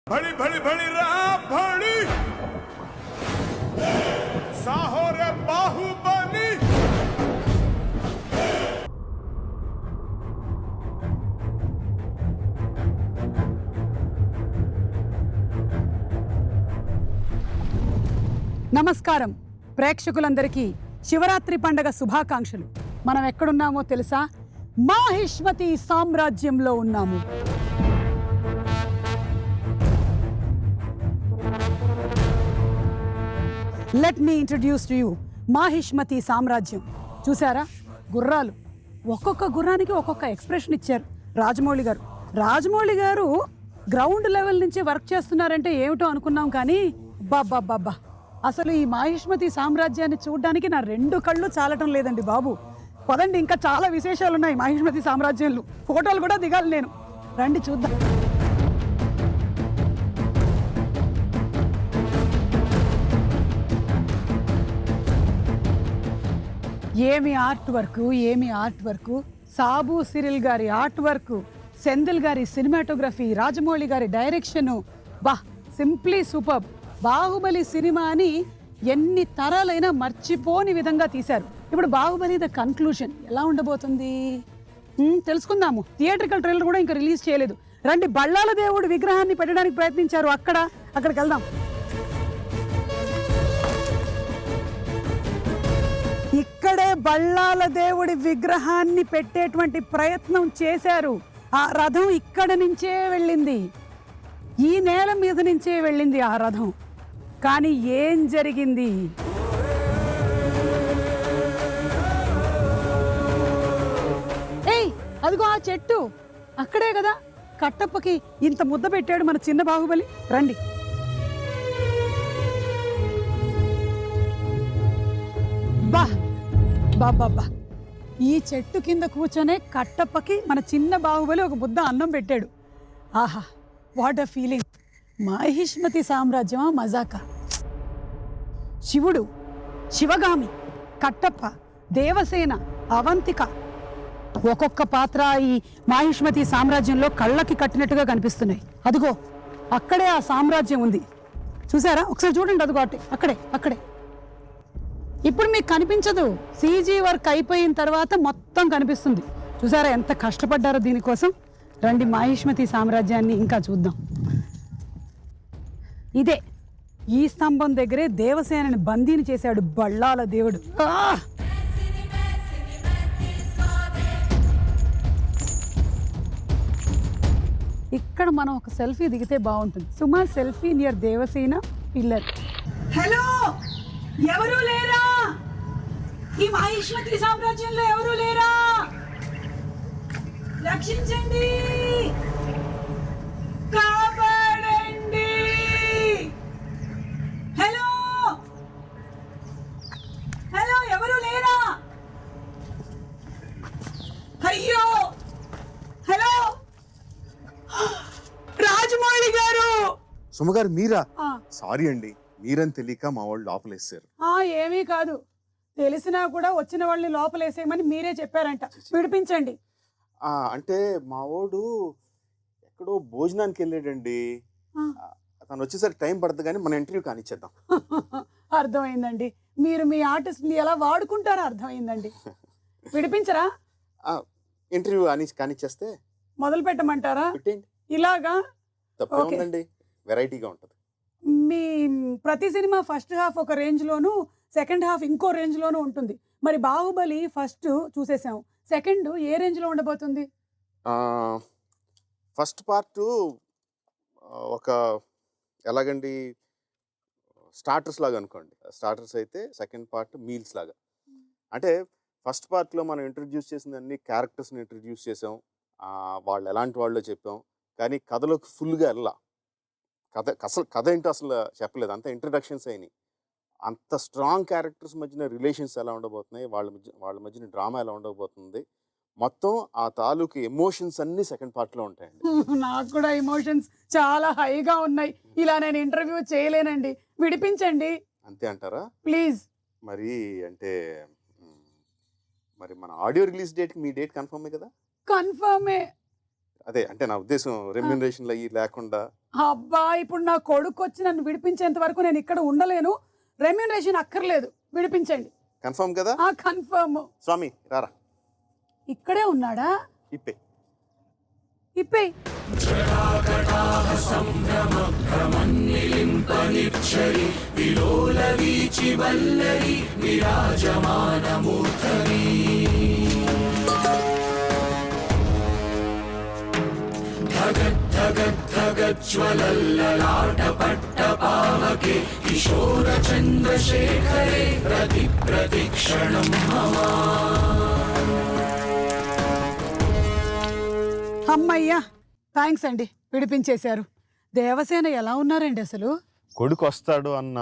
भड़ी भड़ी भड़ी रा भड़ी साहो रे बाहुबली నమస్కారం ప్రేక్షకులందరికీ శివరాత్రి పండుగ శుభాకాంక్షలు. మనం ఎక్కడున్నామో తెలుసా? మాహిష్మతి సామ్రాజ్యంలో ఉన్నాము. Let me introduce to you Mahishmati సామ్రాజ్యం. చూసారా గుర్రాలు, ఒక్కొక్క గుర్రానికి ఒక్కొక్క ఎక్స్ప్రెషన్ ఇచ్చారు రాజమౌళి గారు గ్రౌండ్ లెవెల్ నుంచి వర్క్ చేస్తున్నారంటే ఏమిటో అనుకున్నాం, కానీ బాబా అసలు ఈ మాహిష్మతి సామ్రాజ్యాన్ని చూడడానికి నా రెండు కళ్ళు చాలటం లేదండి బాబు. పదండి, ఇంకా చాలా విశేషాలు ఉన్నాయి మాహిష్మతి సామ్రాజ్యంలో. ఫోటోలు కూడా దిగాలి నేను. రండి చూద్దాం. ఏమి ఆర్ట్ వర్క్, సాబు సిరిల్ గారి ఆర్ట్ వర్క్, సెందిల్ గారి సినిమాటోగ్రఫీ, రాజమౌళి గారి డైరెక్షను, సింప్లీ సూపర్. బాహుబలి సినిమాని ఎన్ని తరాలైనా మర్చిపోని విధంగా తీశారు. ఇప్పుడు బాహుబలి ద కన్క్లూషన్ ఎలా ఉండబోతుంది తెలుసుకుందాము. థియేట్రికల్ ట్రైలర్ కూడా ఇంకా రిలీజ్ చేయలేదు. రండి, బళ్ళాల దేవుడు విగ్రహాన్ని పెట్టడానికి ప్రయత్నించారు, అక్కడికి వెళ్దాం. ఇక్కడే బళ్ళాల దేవుడి విగ్రహాన్ని పెట్టేటువంటి ప్రయత్నం చేశారు. ఆ రథం ఇక్కడ నుంచే వెళ్ళింది, ఈ నేల మీద నుంచే వెళ్ళింది ఆ రథం. కానీ ఏం జరిగింది? ఏయ్, అదిగో ఆ చెట్టు అక్కడే కదా కట్టప్పకి ఇంత ముద్ద పెట్టాడు మన చిన్న బాహుబలి. రండి. బాబా, ఈ చెట్టు కింద కూర్చొనే కట్టప్పకి మన చిన్న బాహుబలి ఒక ముద్ద అన్నం పెట్టాడు. ఆహా, వాట్ అ ఫీలింగ్. మాహిష్మతి సామ్రాజ్యమా మజాకా. శివుడు, శివగామి, కట్టప్ప, దేవసేన, అవంతిక, ఒక్కొక్క పాత్ర ఈ మాహిష్మతి సామ్రాజ్యంలో కళ్ళకి కట్టినట్టుగా కనిపిస్తున్నాయి. అదిగో అక్కడే ఆ సామ్రాజ్యం ఉంది, చూసారా? ఒకసారి చూడండి, అదిగో అక్కడే. ఇప్పుడు మీకు కనిపించదు, సీజీ వర్క్ అయిపోయిన తర్వాత మొత్తం కనిపిస్తుంది. చూసారా ఎంత కష్టపడ్డారో దీనికోసం. రండి, మాహిష్మతి సామ్రాజ్యాన్ని ఇంకా చూద్దాం. ఇదే, ఈ స్తంభం దగ్గరే దేవసేనని బందీని చేశాడు బళ్ళాల దేవుడు. ఇక్కడ మనం ఒక సెల్ఫీ దిగితే బాగుంటుంది. Suma selfie near Devasena pillar. Hello, ఎవరు లేరా? ఈ మాహిష్మతి సామ్రాజ్యంలో ఎవరు లేరా? రక్షించండి, కాపాడండి. హలో, ఎవరు లేరా? అయ్యో, హలో, రాజమౌళి గారు. సుమగారు మీరా? సారీ అండి, మీరని తెలియక మా వాళ్ళు లోపలేసారు. ఏమీ కాదు, తెలిసినా కూడా వచ్చిన వాళ్ళని లోపలేసేయమని మీరే చెప్పారంట. విడిపించండి. అంటే మా వాడు ఎక్కడో భోజనానికి వెళ్ళాడండి. తను వచ్చేసరికి టైం పడుతుంది, కానీ మన ఇంటర్వ్యూ కానిచ్చేద్దాం. అర్థమైందండి, మీరు మీ ఆర్టిస్ట్ని ఎలా వాడుకుంటారో అర్థమైందండి. విడిపించరా? ఇంటర్వ్యూ కానిచ్చేస్తే మొదలు పెట్టమంటారా? పెట్టండి. ఇలాగా తప్పేముందండి, వెరైటీగా ఉంటుంది. మీ ప్రతి సినిమా ఫస్ట్ హాఫ్ ఒక రేంజ్లోను, సెకండ్ హాఫ్ ఇంకో రేంజ్లోనూ ఉంటుంది. మరి బాహుబలి ఫస్ట్ చూసేసాం, సెకండ్ ఏ రేంజ్లో ఉండబోతుంది? ఫస్ట్ పార్ట్ ఒక ఎలాగండి, స్టార్టర్స్ లాగా అనుకోండి. స్టార్టర్స్ అయితే సెకండ్ పార్ట్ మీల్స్ లాగా. అంటే ఫస్ట్ పార్ట్లో మనం ఇంట్రడ్యూస్ చేసిన అన్ని క్యారెక్టర్స్ని ఇంట్రడ్యూస్ చేసాం, వాళ్ళు ఎలాంటి వాళ్ళో చెప్పాం, కానీ కథలోకి ఫుల్గా వెళ్ళా. కథ ఏంటో అసలు చెప్పలేదు, అంత ఇంట్రడక్షన్స్ అయినాయి. అంత స్ట్రాంగ్ క్యారెక్టర్స్ మధ్యన రిలేషన్స్ ఎలా ఉండబోతున్నాయి, వాళ్ళ మధ్యన డ్రామా ఎలా ఉండబోతుంది, మొత్తం ఆ తాలూకు ఎమోషన్స్ అన్ని సెకండ్ పార్ట్లో ఉంటాయండి. నాకు కూడా ఎమోషన్స్ చాలా హైగా ఉన్నాయి. ఇలా నేను ఇంటర్వ్యూ చేయలేనండి, విడిపించండి. అంతే అంటారా? ప్లీజ్. మరి అంటే మరి మన ఆడియో రిలీజ్ డేట్కి మీ డేట్ కన్ఫర్మే కదా? కన్ఫర్మే. అదే అంటే నా ఉద్దేశం రెమ్యూనరేషన్లు అయ్యి లేకుండా అబ్బా ఇప్పుడు నా కొడుకు వచ్చి నన్ను విడిపించేంత వరకు నేను ఇక్కడ ఉండలేను. రెమ్యూనరేషన్ అక్కర్లేదు, విడిపించండి. కన్ఫర్మ్ కదా? కన్ఫర్మ్. స్వామి రారా, ఇక్కడే ఉన్నాడా? ఇప్పే ఇప్పే. అమ్మయ్యా, థ్యాంక్స్ అండి, విడిపించేశారు. దేవసేన ఎలా ఉన్నారండి అసలు? కొడుకు వస్తాడు అన్న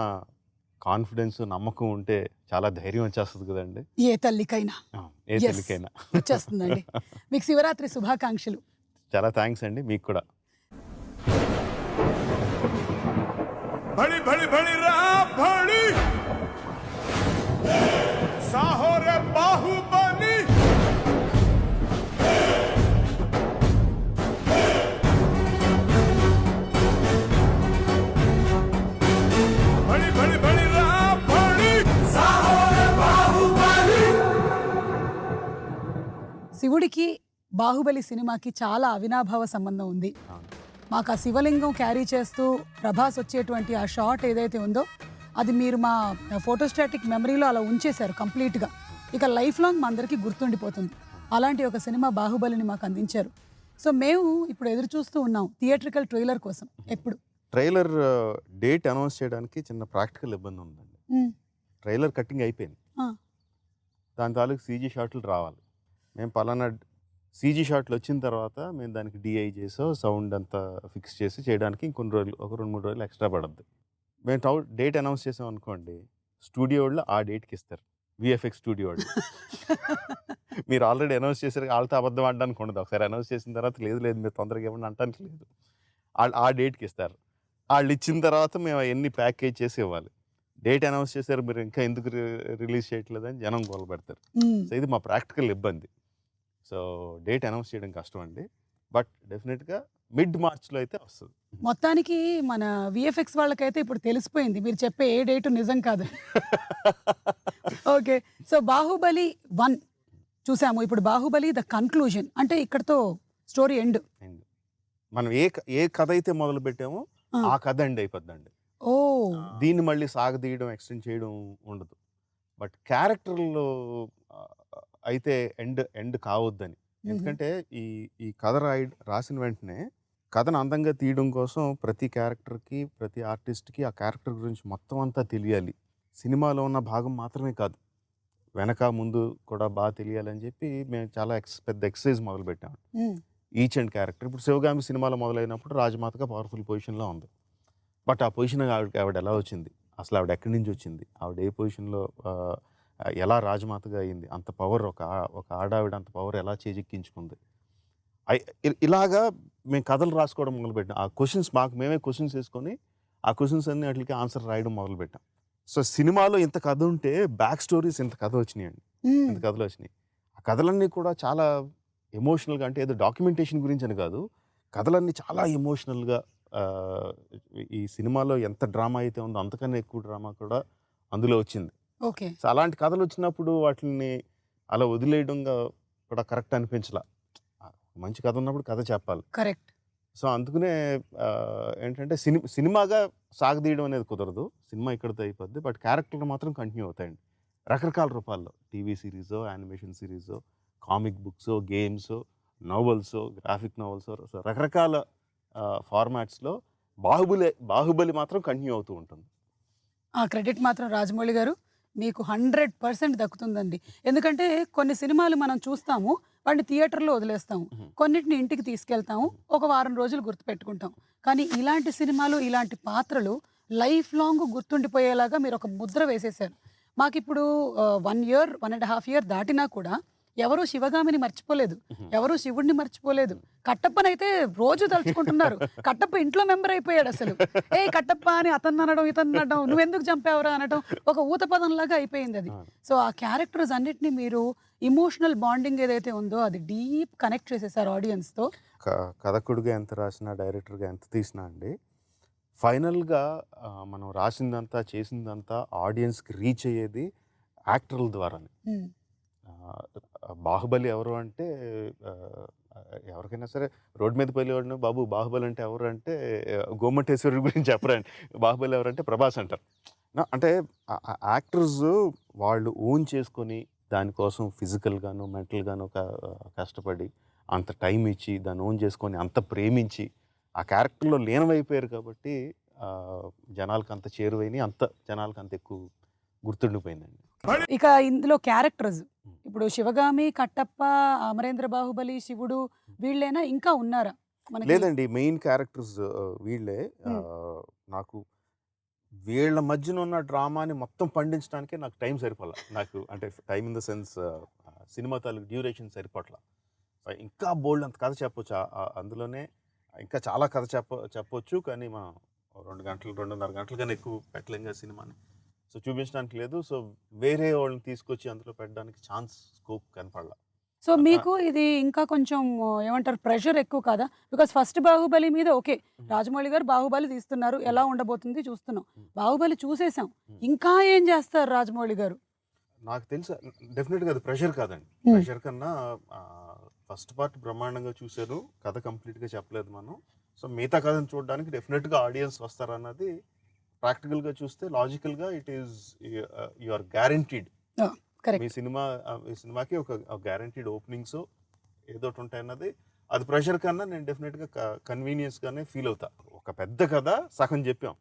కాన్ఫిడెన్స్, నమ్మకం ఉంటే చాలా ధైర్యం వచ్చేస్తుంది కదండి. ఏ తల్లికైనా ఏ Yes. తల్లికైనా వచ్చేస్తుందండి. మీకు శివరాత్రి శుభాకాంక్షలు. చాలా థ్యాంక్స్ అండి, మీకు కూడా. भड़ी भड़ी भड़ी भड़ी साहो रे बाहुबली भड़ी भड़ी भड़ी भड़ी साहो रे बाहुबली. శివుడికి బాహుబలి సినిమాకి చాలా అవినాభావ సంబంధం ఉంది. మాకు ఆ శివలింగం క్యారీ చేస్తూ ప్రభాస్ వచ్చేటువంటి ఆ షాట్ ఏదైతే ఉందో అది మీరు మా ఫోటోస్టాటిక్ మెమరీలో అలా ఉంచేశారు కంప్లీట్గా. ఇక లైఫ్ లాంగ్ మా అందరికీ గుర్తుండిపోతుంది. అలాంటి ఒక సినిమా బాహుబలిని మాకు అందించారు. సో మేము ఇప్పుడు ఎదురు చూస్తూ ఉన్నాం థియేట్రికల్ ట్రైలర్ కోసం. ఎప్పుడు ట్రైలర్ డేట్ అనౌన్స్ చేయడానికి చిన్న ప్రాక్టికల్ ఇబ్బంది ఉందండి. ట్రైలర్ కట్టింగ్ అయిపోయింది, దాని తాలూకు సీజీ షాట్లు రావాలి. మేము పలానా సీజీ షాట్లు వచ్చిన తర్వాత మేము దానికి డిఐ చేసో సౌండ్ అంతా ఫిక్స్ చేసి చేయడానికి ఇంకొన్ని రోజులు, ఒక 2-3 రోజులు ఎక్స్ట్రా పడుద్ది. మేము డేట్ అనౌన్స్ చేసాం అనుకోండి, స్టూడియో వాళ్ళు ఆ డేట్కి ఇస్తారు. విఎఫ్ఎక్స్ స్టూడియో వాళ్ళు మీరు ఆల్రెడీ అనౌన్స్ చేశారు, వాళ్ళతో అబద్ధం ఆడడానికి ఉండదు. ఒకసారి అనౌన్స్ చేసిన తర్వాత లేదు మీరు తొందరగా ఇవ్వండి అంటానికి లేదు, వాళ్ళు ఆ డేట్కి ఇస్తారు. వాళ్ళు ఇచ్చిన తర్వాత మేము అవన్నీ ప్యాకేజ్ చేసి ఇవ్వాలి. డేట్ అనౌన్స్ చేశారు, మీరు ఇంకా ఎందుకు రిలీజ్ చేయట్లేదని జనం గోల పెడతారు. సో ఇది మా ప్రాక్టికల్ ఇబ్బంది. సో డేట్ అనౌన్స్ చేయడం కష్టం అండి, బట్ డెఫినెట్గా మిడ్ మార్చ్లో అయితే వస్తుంది. మొత్తానికి మన విఎఫ్ఎక్స్ వాళ్ళకైతే ఇప్పుడు తెలిసిపోయింది మీరు చెప్పే ఏ డేటు నిజం కాదు. ఓకే, సో బాహుబలి 1 చూసాము, ఇప్పుడు బాహుబలి ద కన్క్లూజన్, అంటే ఇక్కడతో స్టోరీ ఎండ్. మనం ఏ కథ అయితే మొదలు పెట్టామో ఆ కథ ఎండ్ అయిపోద్దండి. ఓ, దీన్ని మళ్ళీ సాగదీయడం, ఎక్స్టెండ్ చేయడం ఉండదు. బట్ క్యారెక్టర్లో అయితే ఎండ్ కావద్దని. ఎందుకంటే ఈ కథ రాసిన వెంటనే కథను అందంగా తీయడం కోసం ప్రతి క్యారెక్టర్కి, ప్రతి ఆర్టిస్ట్కి ఆ క్యారెక్టర్ గురించి మొత్తం అంతా తెలియాలి. సినిమాలో ఉన్న భాగం మాత్రమే కాదు, వెనక ముందు కూడా బాగా తెలియాలని చెప్పి మేము చాలా పెద్ద ఎక్సర్సైజ్ మొదలుపెట్టాము. ఈచ్ అండ్ క్యారెక్టర్, ఇప్పుడు శివగామి సినిమాలో మొదలైనప్పుడు రాజమాతగా పవర్ఫుల్ పొజిషన్లో ఉంది. బట్ ఆ పొజిషన్ ఆవిడ ఎలా వచ్చింది, అసలు ఆవిడ ఎక్కడి నుంచి వచ్చింది, ఆవిడ ఏ పొజిషన్లో ఎలా రాజమాతగా అయింది, అంత పవర్ ఒక ఆడావిడ అంత పవర్ ఎలా చేజిక్కించుకుంది, ఇలాగా మేము కథలు రాసుకోవడం మొదలుపెట్టాం. ఆ క్వశ్చన్స్ మేమే క్వశ్చన్స్ వేసుకొని ఆ క్వశ్చన్స్ అన్ని వాటికి ఆన్సర్ రాయడం మొదలుపెట్టాం. సో సినిమాలో ఇంత కథ ఉంటే బ్యాక్ స్టోరీస్ ఇంత కథ వచ్చినాయండి, ఇంత కథలు వచ్చినాయి. ఆ కథలన్నీ కూడా చాలా ఎమోషనల్గా, అంటే ఏదో డాక్యుమెంటేషన్ గురించి అని కాదు, కథలన్నీ చాలా ఎమోషనల్గా. ఈ సినిమాలో ఎంత డ్రామా అయితే ఉందో అంతకన్నా ఎక్కువ డ్రామా కూడా అందులో వచ్చింది. ఓకే, సో అలాంటి కథలు వచ్చినప్పుడు వాటిని అలా వదిలేయడంగా కూడా కరెక్ట్ అనిపించలా. మంచి కథ ఉన్నప్పుడు కథ చెప్పాలి, కరెక్ట్. సో అందుకనే ఏంటంటే సినిమాగా సాగదీయడం అనేది కుదరదు, సినిమా ఇక్కడితో అయిపోద్ది. బట్ క్యారెక్టర్లు మాత్రం కంటిన్యూ అవుతాయండి రకరకాల రూపాల్లో. టీవీ సిరీసో, యానిమేషన్ సిరీసో, కామిక్ బుక్సో, గేమ్స్, నోవెల్సో, గ్రాఫిక్ నోవెల్సో, సో రకరకాల ఫార్మాట్స్లో బాహుబలి మాత్రం కంటిన్యూ అవుతూ ఉంటుంది. ఆ క్రెడిట్ మాత్రం రాజమౌళి గారు మీకు 100% దక్కుతుందండి. ఎందుకంటే కొన్ని సినిమాలు మనం చూస్తాము, వాటిని థియేటర్లో వదిలేస్తాము, కొన్నిటిని ఇంటికి తీసుకెళ్తాము, ఒక వారం రోజులు గుర్తుపెట్టుకుంటాం. కానీ ఇలాంటి సినిమాలు, ఇలాంటి పాత్రలు లైఫ్ లాంగ్ గుర్తుండిపోయేలాగా మీరు ఒక ముద్ర వేసేసారు. మాకు ఇప్పుడు 1 year 1.5 year దాటినా కూడా ఎవరు శివగామిని మర్చిపోలేదు, ఎవరు శివుడిని మర్చిపోలేదు. కట్టప్పనైతే రోజు తలుచుకుంటున్నారు. కట్టప్ప ఇంట్లో మెంబర్ అయిపోయాడు అసలు. ఏ కట్టప్ప అని అతన్ని అనడం, ఇతన్ని అనడం, నువ్వెందుకు చంపావురా అనడం ఒక ఊత పదం లాగా అయిపోయింది అది. సో ఆ క్యారెక్టర్స్ అన్నిటిని మీరు ఇమోషనల్ బాండింగ్ ఏదైతే ఉందో అది డీప్ కనెక్ట్ చేసేసారు ఆడియన్స్ తో. కథకుడిగా ఎంత రాసినా, డైరెక్టర్గా ఎంత తీసినా అండి, ఫైనల్గా మనం రాసిందంతా చేసిందంతా ఆడియన్స్కి రీచ్ అయ్యేది యాక్టర్ల ద్వారానే. బాహుబలి ఎవరు అంటే ఎవరికైనా సరే రోడ్ మీద వెళ్ళేవాడిని, బాబు బాహుబలి అంటే ఎవరు అంటే గోమటేశ్వరుడి గురించి చెప్పరండి, బాహుబలి ఎవరంటే ప్రభాస్ అంటారు. అంటే యాక్టర్స్ వాళ్ళు ఓన్ చేసుకొని దానికోసం ఫిజికల్గాను మెంటల్గాను కష్టపడి అంత టైం ఇచ్చి దాన్ని ఓన్ చేసుకొని అంత ప్రేమించి ఆ క్యారెక్టర్లో లీనమైపోయారు కాబట్టి జనాలకు అంత చేరువైన అంత జనాలకు అంత ఎక్కువ గుర్తుండిపోయిందండి. ఇక ఇందులో క్యారెక్టర్స్ ఇప్పుడు శివగామి, కట్టప్ప, అమరేంద్ర బాహుబలి, శివుడు వీళ్ళేనా ఇంకా ఉన్నారా? లేదండి, మెయిన్ క్యారెక్టర్స్ వీళ్ళే. నాకు వీళ్ళ మధ్యన ఉన్న డ్రామాని మొత్తం పండించడానికే నాకు టైం సరిపోలే. నాకు అంటే time in the sense cinema తాలూకు డ్యూరేషన్ సరిపోట్ల. ఇంకా బోల్డ్ అంత కథ చెప్పొచ్చు అందులోనే, ఇంకా చాలా కథ చెప్పొచ్చు. కానీ మనం 2 గంటలు 2.5 గంటల కన్నా ఎక్కువ పెట్టలేం సినిమాని. సో చూపించడానికి లేదు. సో వేరే వాళ్ళని తీసుకొచ్చి అందులో పెట్టడానికి ఛాన్స్, స్కోప్ కనపడలా. సో మీకు ఇది ఇంకా కొంచెం ఏమంటారు, ప్రెషర్ ఎక్కువ కదా? బికాస్ ఫస్ట్ బాహుబలి మీద ఓకే, రాజమౌళి గారు బాహుబలి తీస్తున్నారు, ఎలా ఉండబోతుంది చూస్తున్నాం. బాహుబలి చూసేసాం, ఇంకా ఏం చేస్తారు రాజమౌళి గారు? నాకు తెలుసు డెఫినెట్గా అది ప్రెషర్ కాదండి. ప్రెషర్ కన్నా ఫస్ట్ పార్ట్ బ్రహ్మాండంగా చూశారు, కథ కంప్లీట్గా చెప్పలేదు మనం. సో మిగతా కథను చూడడానికి డెఫినెట్గా ఆడియన్స్ వస్తారన్నది ప్రాక్టికల్గా చూస్తే లాజికల్గా it is you are guaranteed. మీ సినిమాకి ఒక గ్యారంటీడ్ ఓపెనింగ్స్ ఏదో ఉంటాయి అన్నది. అది ప్రెషర్ కన్నా నేను డెఫినెట్గా కన్వీనియన్స్గానే ఫీల్ అవుతా. ఒక పెద్ద కథ సగం చెప్పాం,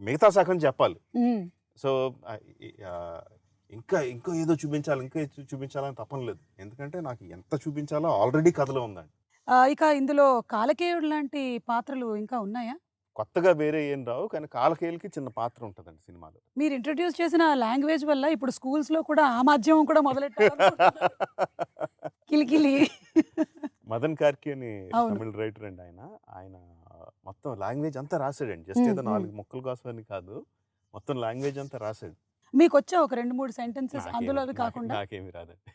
మిగతా సగం చెప్పాలి. సో ఇంకా ఏదో చూపించాలని తప్పని లేదు, ఎందుకంటే నాకు ఎంత చూపించాలో ఆల్రెడీ కథలో ఉందండి. ఇక ఇందులో కాలకేయుడు లాంటి పాత్రలు ఇంకా ఉన్నాయా? కొత్తగా వేరే ఏం రావు, కానీ కాలకేయులకి చిన్న పాత్ర ఉంటుందండి సినిమాలో. మీరు ఇంట్రడ్యూస్ చేసిన లాంగ్వేజ్ వల్ల ఇప్పుడు స్కూల్స్ లో కూడా ఆ మాధ్యమం కూడా మొదలెట్టారు. కిలికిలి. మదన్ కార్కి అని తమిళ రైటర్ అండి ఆయన మొత్తం లాంగ్వేజ్ అంతా రాశాడండి. జస్ట్ ఏదో 4 ముక్కల కోసమని కాదు, మొత్తం లాంగ్వేజ్ అంతా రాశాడు. మీకు వచ్చా ఒక 2-3 సెంటెన్సెస్ అందులో అవి కాకుండా? నాకేమి రాదండి.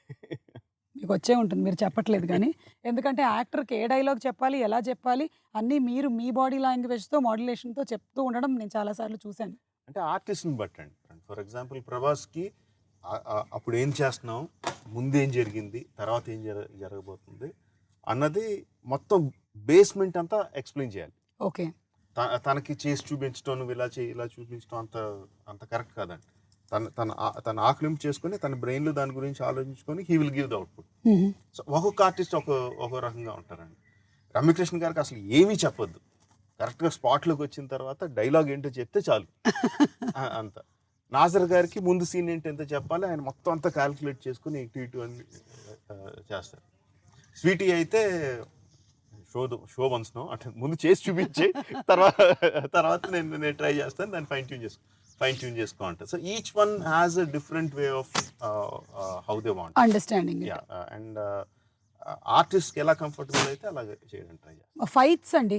మీకు వచ్చే ఉంటుంది, మీరు చెప్పట్లేదు కానీ. ఎందుకంటే యాక్టర్కి ఏ డైలాగ్ చెప్పాలి, ఎలా చెప్పాలి అన్నీ మీరు మీ బాడీ లాంగ్వేజ్తో మాడ్యులేషన్తో చెప్తూ ఉండడం నేను చాలాసార్లు చూశాను. అంటే ఆర్టిస్ట్ని బట్టండి. ఫర్ ఎగ్జాంపుల్ ప్రభాస్కి అప్పుడు ఏం చేస్తున్నాం, ముందు ఏం జరిగింది, తర్వాత ఏం జరగబోతుంది అన్నది మొత్తం బేస్మెంట్ అంతా ఎక్స్ప్లెయిన్ చేయాలి. ఓకే, తనకి చేసి చూపించడం, నువ్వు ఇలా చేయి ఇలా చూపించడం అంత కరెక్ట్ కాదండి. తన ఆక్లింపు చేసుకొని తన బ్రెయిన్లో దాని గురించి ఆలోచించుకొని he will give the output. So ఒక్కొక్క ఆర్టిస్ట్ ఒక రకంగా ఉంటారండి. రమ్యకృష్ణ గారికి అసలు ఏమీ చెప్పొద్దు, కరెక్ట్గా స్పాట్లోకి వచ్చిన తర్వాత డైలాగ్ ఏంటో చెప్తే చాలు అంత. నాజర్ గారికి ముందు సీన్ ఏంటి ఎంత చెప్పాలి, ఆయన మొత్తం అంతా క్యాల్కులేట్ చేసుకుని ఇటు అని చేస్తారు. స్వీటీ అయితే షో వన్స్నో అంటే ముందు చేసి చూపించి తర్వాత నేను ట్రై చేస్తాను, దాన్ని ఫైన్ ట్యూన్ చేసుకో అంటారు. So each one has a different way of how they want understanding. And artist ఎలా కంఫర్టబుల్ అయితే అలాగే చేయడం ట్రై చేస్తాం. ఫైట్స్ అండి,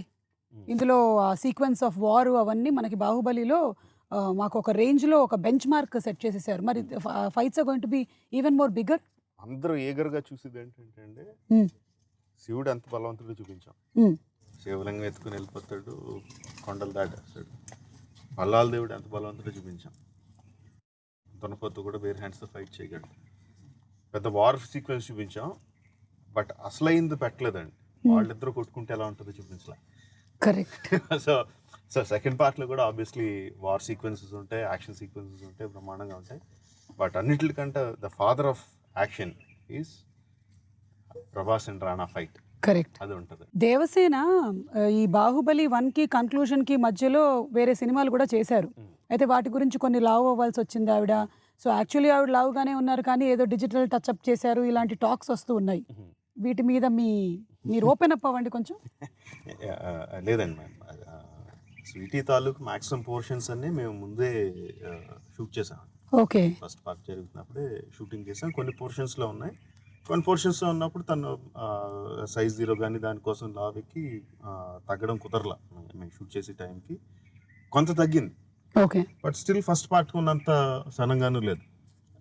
ఇందులో సీక్వెన్స్ ఆఫ్ వార్ అవన్నీ మనకి బాహుబలిలో మాకు ఒక రేంజ్లో ఒక బెంచ్ మార్క్ సెట్ చేసేసారు. మరి fights are going to be even more bigger. అందరూ ఏగర్గా చూసేది ఏంటంటే శివుడు ఎంత బలవంతుడు చూపించాం. శివలింగం ఎత్తుకుని వెళ్ళిపోతాడు, కొండలు దాటేస్తాడు. మల్లాల దేవుడు ఎంత బలవంతుడో చూపించాం. దున్నపోతు కూడా వేరే హ్యాండ్స్తో ఫైట్ చేయగలడు. పెద్ద వార్ సీక్వెన్స్ చూపించాం, బట్ అసలైంది పెట్టలేదండి. వాళ్ళిద్దరూ కొట్టుకుంటే ఎలా ఉంటుందో చూపించలే. కరెక్ట్. సో సెకండ్ పార్ట్లో కూడా ఆబ్వియస్లీ వార్ సీక్వెన్సెస్ ఉంటాయి, యాక్షన్ సీక్వెన్సెస్ ఉంటాయి, బ్రహ్మాండంగా ఉంటాయి. బట్ అన్నిటికంటే the father of action is Prabhas and Rana fight. Correct, అది ఉంటుంది. దేవసేన ఈ బాహుబలి 1కి కన్క్లూజన్కి మధ్యలో వేరే సినిమాలు కూడా చేశారు. అయితే వాటి గురించి కొన్ని లావ్ అవ్వాల్సి వచ్చింది ఆవిడ. సో యాక్చువల్లీ ఆవిడ లావుగానే ఉన్నారు, కానీ ఏదో డిజిటల్ టచ్అప్ చేశారు, ఇలాంటి టాక్స్ వస్తూ ఉన్నాయి. వీటి మీద మీరు ఓపెన్ అప్ అవ్వండి కొంచెం. లేదండి మ్యామ్, స్వీటీ తాలూకు మ్యాక్సిమం పోర్షన్స్ అన్ని మేము ముందే షూట్ చేసాం. ఓకే, ఫస్ట్ పార్ట్ జరుగుతున్నప్పుడే షూటింగ్ చేసాం. కొన్ని పోర్షన్స్లో ఉన్నాయి, కొన్ని పోర్షన్స్ ఉన్నప్పుడు తను సైజ్ 0 కానీ దానికోసం లావెక్కి తగ్గడం కుదరలా మేము షూట్ చేసే టైంకి కొంత తగ్గింది. Okay. But still first part ఉన్నంత సన్నంగానూ లేదు.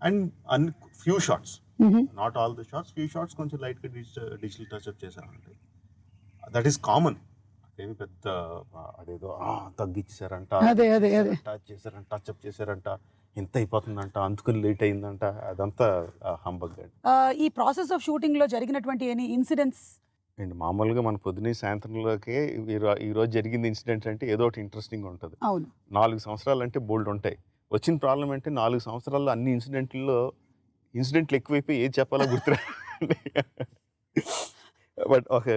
అండ్ అన్ని few shots, not all the shots, few shots కొంచెం లైట్గా డిజిటల్ టచ్అప్ చేశానంటే దట్ ఈస్ కామన్. ఏమి పెద్ద అదేదో తగ్గించారంట, టచ్ చేశారంట, టచ్అప్ చేశారంట, ఎంత అయిపోతుందంట, అందుకని లేట్ అయిందంట, అదంతా హంబగ్. ఈ ప్రాసెస్ ఆఫ్ షూటింగ్ లో జరిగినటువంటి ఎనీ ఇన్సిడెంట్స్? అండ్ మామూలుగా మన పొద్దునే సాయంత్రంలోకే ఈ రోజు జరిగింది ఇన్సిడెంట్ అంటే ఏదో ఒకటి ఇంట్రెస్టింగ్ ఉంటుంది. అవును. 4 సంవత్సరాలు అంటే బోల్డ్ ఉంటాయి. వచ్చిన ప్రాబ్లం అంటే 4 సంవత్సరాల్లో అన్ని ఇన్సిడెంట్లు ఎక్కువైపోయి ఏది చెప్పాలో గుర్తురా. బట్ ఒక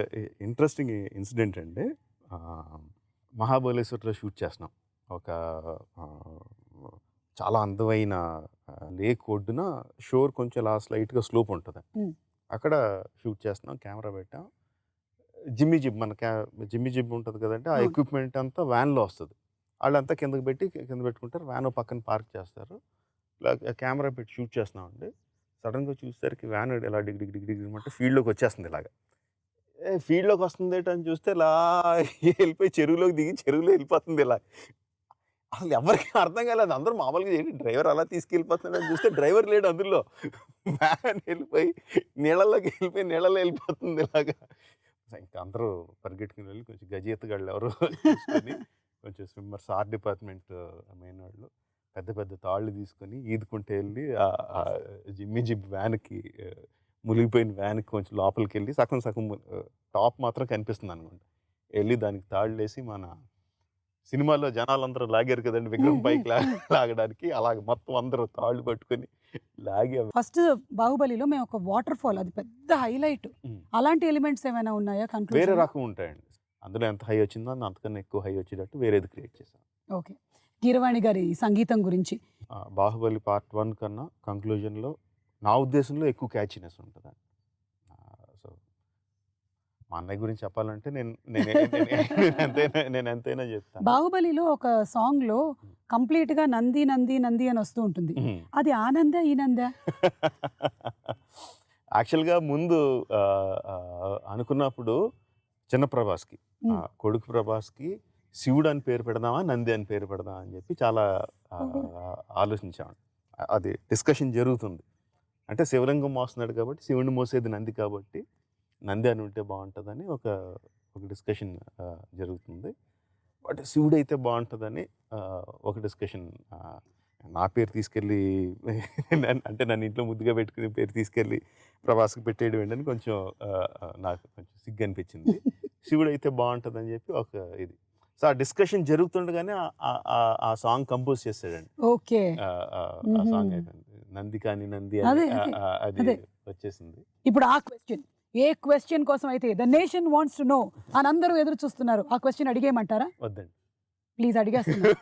ఇంట్రెస్టింగ్ ఇన్సిడెంట్ అండి. మహాబలేశ్వర్లో షూట్ చేస్తున్నాం. ఒక చాలా అందమైన లేక్ ఒడ్డున షోర్ కొంచెం లైట్గా స్లోప్ ఉంటుంది. అక్కడ షూట్ చేస్తున్నాం, కెమెరా పెట్టాం. జిమ్మి జిబ్ ఉంటుంది కదంటే ఆ ఎక్విప్మెంట్ అంతా వ్యాన్లో వస్తుంది. వాళ్ళంతా కింద పెట్టుకుంటారు, వ్యాన్ పక్కన పార్క్ చేస్తారు. ఇలా కెమెరా పెట్టి షూట్ చేస్తున్నామండి. సడన్గా చూసేసరికి వ్యాన్ ఇలా డిగ్ అంటే ఫీల్డ్లోకి వచ్చేస్తుంది. ఇలాగా ఫీల్డ్లోకి వస్తుంది అని చూస్తే ఇలా వెళ్ళిపోయి చెరువులోకి దిగి చెరువులో వెళ్ళిపోతుంది. ఇలా అసలు ఎవరికి అర్థం కాలేదు. అందరూ మామూలుగా ఏంటి డ్రైవర్ అలా తీసుకెళ్ళిపోతున్నాడని చూస్తే డ్రైవర్ లేడు అందులో. వ్యాన్ వెళ్ళిపోయి నీళ్ళలోకి నీళ్ళలో వెళ్ళిపోతుంది ఇలాగా. ఇంకా అందరూ పరిగెట్టుకుని వెళ్ళి కొంచెం గజెత్తుగాళ్ళు ఎవరు తీసుకొని కొంచెం స్విమ్మర్స్, ఆర్ట్ డిపార్ట్మెంట్ మెయిన్ వాళ్ళు పెద్ద పెద్ద తాళ్ళు తీసుకొని ఈదుకుంటూ వెళ్ళి జిమ్మి జిబ్ వ్యాన్కి, మునిగిపోయిన వ్యాన్కి కొంచెం లోపలికి వెళ్ళి సగం టాప్ మాత్రం కనిపిస్తుంది అనమాట. వెళ్ళి దానికి తాళ్ళు వేసి మన సినిమాలో జనాలందరూ లాగారు కదండి విగ్రహం పైకి లాగడానికి, అలాగే మొత్తం అందరూ తాళ్ళు పట్టుకొని లాగి. ఫస్ట్ బాహుబలిలో మేము ఒక వాటర్ ఫాల్, అది పెద్ద హైలైట్. అలాంటి ఎలిమెంట్స్ ఏమైనా ఉన్నాయా? వేరే రకం ఉంటాయండి. అందులో ఎంత హై వచ్చిందో అంతకన్నా ఎక్కువ హై వచ్చేటట్టు వేరేది క్రియేట్ చేశాను. ఓకే. కీరవాణి గారి సంగీతం గురించి? బాహుబలి పార్ట్ 1 కన్నా కంక్లూజన్లో నా ఉద్దేశంలో ఎక్కువ క్యాచీనెస్ ఉంటుంది. సో మా అన్నయ్య గురించి చెప్పాలంటే నేను ఎంతైనా చెప్తాను. బాహుబలిలో ఒక సాంగ్ లో కంప్లీట్ గా నంది నంది నంది అని వస్తూ ఉంటుంది. అది ఆనంద ఈనంద? యాక్చువల్గా ముందు అనుకున్నప్పుడు చిన్న ప్రభాస్కి, కొడుకు ప్రభాస్కి శివుడు అని పేరు పెడదామా నంది అని పేరు పెడదామా అని చెప్పి చాలా ఆలోచించాము. అది డిస్కషన్ జరుగుతుంది. అంటే శివలింగం మోస్తున్నాడు కాబట్టి శివుడిని మోసేది నంది కాబట్టి నంది అని ఉంటే బాగుంటుందని ఒక డిస్కషన్ జరుగుతుంది. బట్ శివుడు అయితే బాగుంటుందని ఒక డిస్కషన్. నా పేరు తీసుకెళ్ళి అంటే నన్ను ఇంట్లో ముద్దుగా పెట్టుకుని పేరు తీసుకెళ్ళి ప్రభాస్కి పెట్టేయడం ఏంటని కొంచెం నాకు కొంచెం సిగ్గు అనిపించింది. శివుడు అయితే బాగుంటుందని చెప్పి ఒక ఇది. సో ఆ డిస్కషన్ జరుగుతుండగానే ఆ సాంగ్ కంపోజ్ చేశాడండి. ఓకే. ఆ సాంగ్ అయిపోయింది, నంది కానీ నంది అది వచ్చేసింది. ఇప్పుడు ఆ క్వశ్చన్, ఏ క్వశ్చన్ కోసం అయితే the nation wants to know అని అందరూ ఎదురు చూస్తున్నారు, ఆ క్వశ్చన్ అడిగేయమంటారా? వద్దండి ప్లీజ్ అడిగేస్తున్నారు.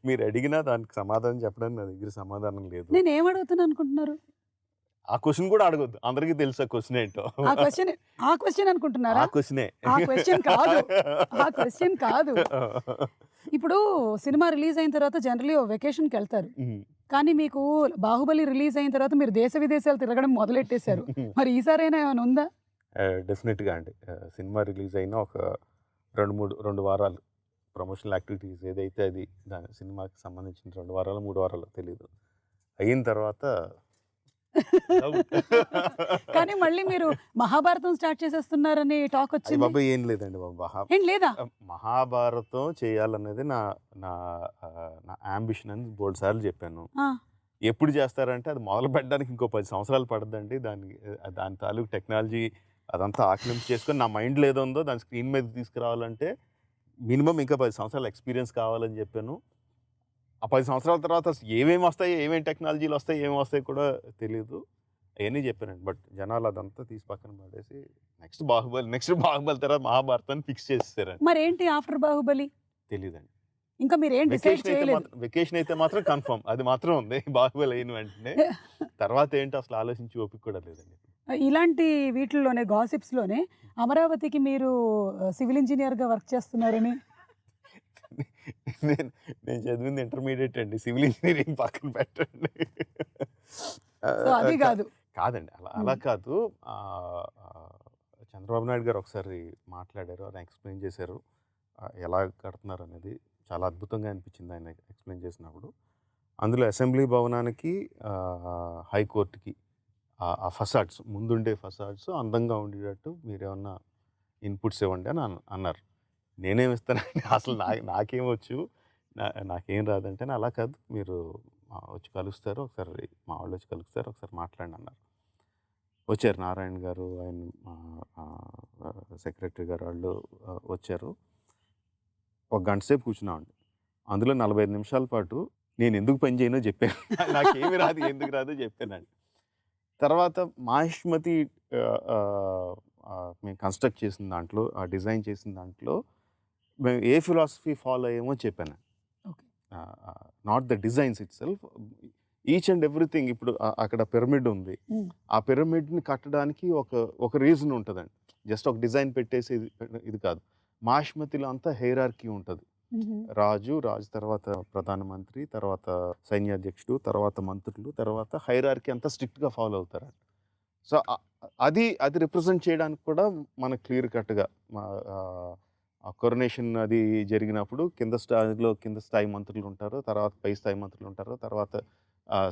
మీరు అడిగినా దానికి సమాధానం చెప్పడానికి నా దగ్గర సమాధానం లేదు. నేను ఏం అడుగుతున్నాను అనుకుంటున్నారు? ఆ క్వశ్చన్ కూడా అడగొద్దు, అందరికీ తెలుసు ఆ క్వశ్చన్ ఏంటో. ఆ క్వశ్చన్ అనుకుంటున్నారా? ఆ క్వశ్చనే. ఆ క్వశ్చన్ కాదు. ఇప్పుడు సినిమా రిలీజ్ అయిన తర్వాత జనరల్లీ వెకేషన్కి వెళ్తారు, కానీ మీకు బాహుబలి రిలీజ్ అయిన తర్వాత మీరు దేశ విదేశాలు తిరగడం మొదలెట్టేశారు. మరి ఈసారైనా ఏమైనా ఉందా? డెఫినెట్గా అండి. సినిమా రిలీజ్ అయిన ఒక 2 వారాలు ప్రమోషనల్ యాక్టివిటీస్ ఏదైతే అది దాని సినిమాకి సంబంధించిన 2 వారాలు 3 వారాలు తెలియదు అయిన తర్వాత కానీ మళ్ళీ మీరు మహాభారతం స్టార్ట్ చేసేస్తున్నారని టాక్ వచ్చింది. బాబా ఏం లేదండి బాబు, ఏం లేదా? మహాభారతం చేయాలనేది నా అంబిషన్ అని బోల్డ్ సార్లు చెప్పాను. ఎప్పుడు చేస్తారంటే అది మొదలు పెట్టడానికి ఇంకో 10 సంవత్సరాలు పడుతుందండి. దాని తాలూకు టెక్నాలజీ అదంతా ఆక్లింపు చేసుకొని నా మైండ్లో ఏదో ఉందో దాని స్క్రీన్ మీద తీసుకురావాలంటే మినిమం ఇంకా 10 సంవత్సరాల ఎక్స్పీరియన్స్ కావాలని చెప్పాను. ఆ 10 సంవత్సరాల తర్వాత ఏమేమి వస్తాయి, ఏమేమి టెక్నాలజీలు వస్తాయి, ఏమేమి వస్తాయి కూడా తెలియదు. అవన్నీ చెప్పానండి. బట్ జనాలు అదంతా తీసి పక్కన పడేసి నెక్స్ట్ బాహుబలి తర్వాత మహాభారతాన్ని ఫిక్స్ చేసేసారండి. మరి ఏంటి ఆఫ్టర్ బాహుబలి తెలియదండి. ఇంకా మీరు ఏం డిసైడ్ చేయలేదు? వెకేషన్ అయితే మాత్రం కన్ఫర్మ్, అది మాత్రం ఉంది. బాహుబలి అయిన వెంటనే తర్వాత ఏంటి అసలు ఆలోచించి ఓపిక కూడా లేదండి. ఇలాంటి వీటిల్లోనే గాసిప్స్లోనే అమరావతికి మీరు సివిల్ ఇంజనీర్గా వర్క్ చేస్తున్నారని. నేను చదివింది ఇంటర్మీడియట్ అండి, సివిల్ ఇంజనీరింగ్ పక్కన పెట్టండి. అది కాదు, కాదండి. అలా కాదు. చంద్రబాబు నాయుడు గారు ఒకసారి మాట్లాడారు. ఆయన ఎక్స్‌ప్లెయిన్ చేశారు. ఎలా కడుతున్నారనేది చాలా అద్భుతంగా అనిపించింది ఆయన ఎక్స్‌ప్లెయిన్ చేసినప్పుడు. అందులో అసెంబ్లీ భవనానికి, హైకోర్ట్‌కి ఆ ఫసాడ్స్ ముందుండే ఫసాడ్స్ అందంగా ఉండేటట్టు మీరేమన్నా ఇన్పుట్స్ ఇవ్వండి అని అన్నారు. నేనేమి ఇస్తానండి అసలు నాకేమొచ్చు, నాకేం రాదంటే, అలా కాదు మీరు వచ్చి కలుస్తారు ఒకసారి, మా వాళ్ళు వచ్చి కలుస్తారు ఒకసారి మాట్లాడండి అన్నారు. వచ్చారు నారాయణ గారు, ఆయన సెక్రటరీ గారు వాళ్ళు వచ్చారు. ఒక గంట సేపు కూర్చున్నామండి. అందులో 45 నిమిషాల పాటు నేను ఎందుకు పని చేయనో చెప్పాను. నాకేమి రాదు, ఎందుకు రాదో చెప్పానండి. తర్వాత మాహిష్మతి మేము కన్స్ట్రక్ట్ చేసిన దాంట్లో, ఆ డిజైన్ చేసిన దాంట్లో మేము ఏ ఫిలాసఫీ ఫాలో అయ్యామో చెప్పాను. Not the designs it self, each and everything. ఇప్పుడు అక్కడ పిరమిడ్ ఉంది, ఆ పిరమిడ్ని కట్టడానికి ఒక రీజన్ ఉంటుందండి. జస్ట్ ఒక డిజైన్ పెట్టేసి ఇది కాదు. మాహిష్మతిలో అంతా హైరార్కీ ఉంటుంది. రాజు తర్వాత ప్రధానమంత్రి, తర్వాత సైన్యాధ్యక్షుడు, తర్వాత మంత్రులు, తర్వాత హైరార్కీ అంతా స్ట్రిక్ట్గా ఫాలో అవుతారండి. సో అది రిప్రజెంట్ చేయడానికి కూడా మనకు క్లియర్ కట్గా కొరనేషన్ అది జరిగినప్పుడు కింద స్థాయి మంత్రులు ఉంటారు, తర్వాత పై స్థాయి మంత్రులు ఉంటారు, తర్వాత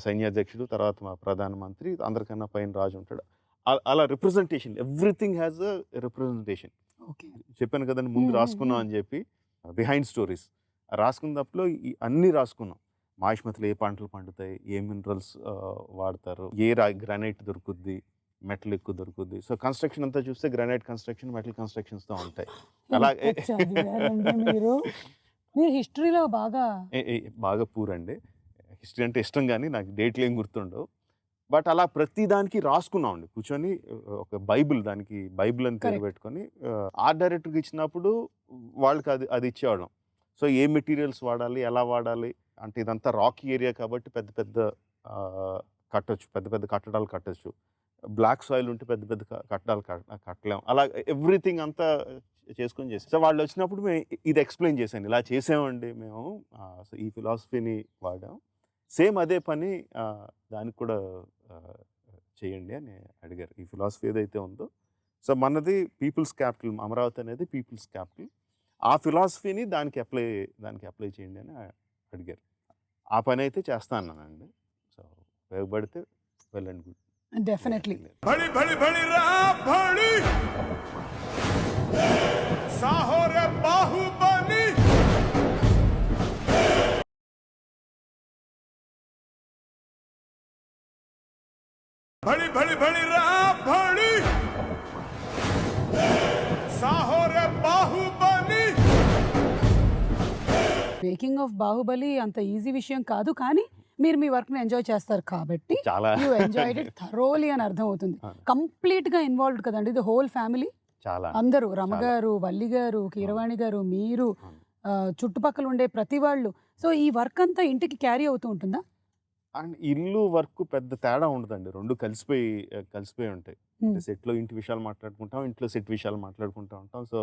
సైన్యాధ్యక్షుడు, తర్వాత మా ప్రధానమంత్రి, అందరికన్నా పైన రాజు ఉంటాడు. అలా representation, everything has a representation. చెప్పాను కదండి ముందు రాసుకున్నాం అని చెప్పి, బిహైండ్ స్టోరీస్ రాసుకున్నప్పుడు అన్నీ రాసుకున్నాం. మాహిష్మతిలో ఏ పంటలు పండుతాయి, ఏ మినరల్స్ వాడతారు, ఏ గ్రానైట్ దొరుకుద్ది, మెటల్ ఎక్కువ దొరుకుద్ది. సో కన్స్ట్రక్షన్ అంతా చూస్తే గ్రానైట్ కన్స్ట్రక్షన్, మెటల్ కన్స్ట్రక్షన్స్తో ఉంటాయి. అలాగే హిస్టరీలో బాగా పూరండి. హిస్టరీ అంటే ఇష్టం, కానీ నాకు డేట్లు ఏం గుర్తుండవు. బట్ అలా ప్రతి దానికి రాసుకున్నామండి కూర్చొని. ఒక దానికి బైబిల్ అని పేరు పెట్టుకొని ఆర్ట్ డైరెక్టర్కి ఇచ్చినప్పుడు వాళ్ళకి అది ఇచ్చేవాళ్ళం. సో ఏ మెటీరియల్స్ వాడాలి, ఎలా వాడాలి అంటే, ఇదంతా రాకీ ఏరియా కాబట్టి పెద్ద పెద్ద కట్టడాలు కట్టచ్చు. బ్లాక్ సాయిల్ ఉంటే పెద్ద పెద్ద కట్టడాలు కట్టలేం. అలా ఎవ్రీథింగ్ అంతా చేసుకొని చేసాం. సో వాళ్ళు వచ్చినప్పుడు మేము ఇది ఎక్స్ప్లెయిన్ చేశాను, ఇలా చేసామండి మేము, ఈ ఫిలాసఫీని వాడాం, సేమ్ అదే పని దానికి కూడా చేయండి అని అడిగారు. ఈ ఫిలాసఫీ ఏదైతే ఉందో, సో మనది పీపుల్స్ క్యాపిటల్, అమరావతి అనేది పీపుల్స్ క్యాపిటల్, ఆ ఫిలాసఫీని దానికి అప్లై చేయండి అని అడిగారు. ఆ పని అయితే చేస్తా అన్నానండి. సో ఉపయోగపడితే వెల్ అండ్ గుడ్. డెఫినెట్లీ. బడి బడి బడి రా బడి, సాహో రే బాహుబలి. బడి బడి బడి రా బడి, సాహో రే బాహుబలి. మేకింగ్ ఆఫ్ బాహుబలి అంత ఈజీ విషయం కాదు, కానీ మీరు మీ వర్క్ ని ఎంజాయ్ చేస్తారు కాబట్టి యూ ఎంజాయ్డ్ ఇట్ థరోలీ అని అర్థం అవుతుంది. కంప్లీట్ గా ఇన్వాల్వ్డ్ కదండి, ది హోల్ ఫ్యామిలీ. అందరూ, రమగారు, వల్లి గారు, కీరవాణి గారు, మీరు, చుట్టుపక్కల ఉండే ప్రతి వాళ్ళు. సో ఈ వర్క్ అంతా ఇంటికి క్యారీ అవుతూ ఉంటుందా? అండ్ ఇల్లు వర్క్ పెద్ద తేడా ఉండదండి, రెండు కలిసిపోయి ఉంటాయి. సెట్లో ఇంటి విషయాలు మాట్లాడుకుంటాం, ఇంట్లో సెట్ విషయాలు మాట్లాడుకుంటూ ఉంటాం. సో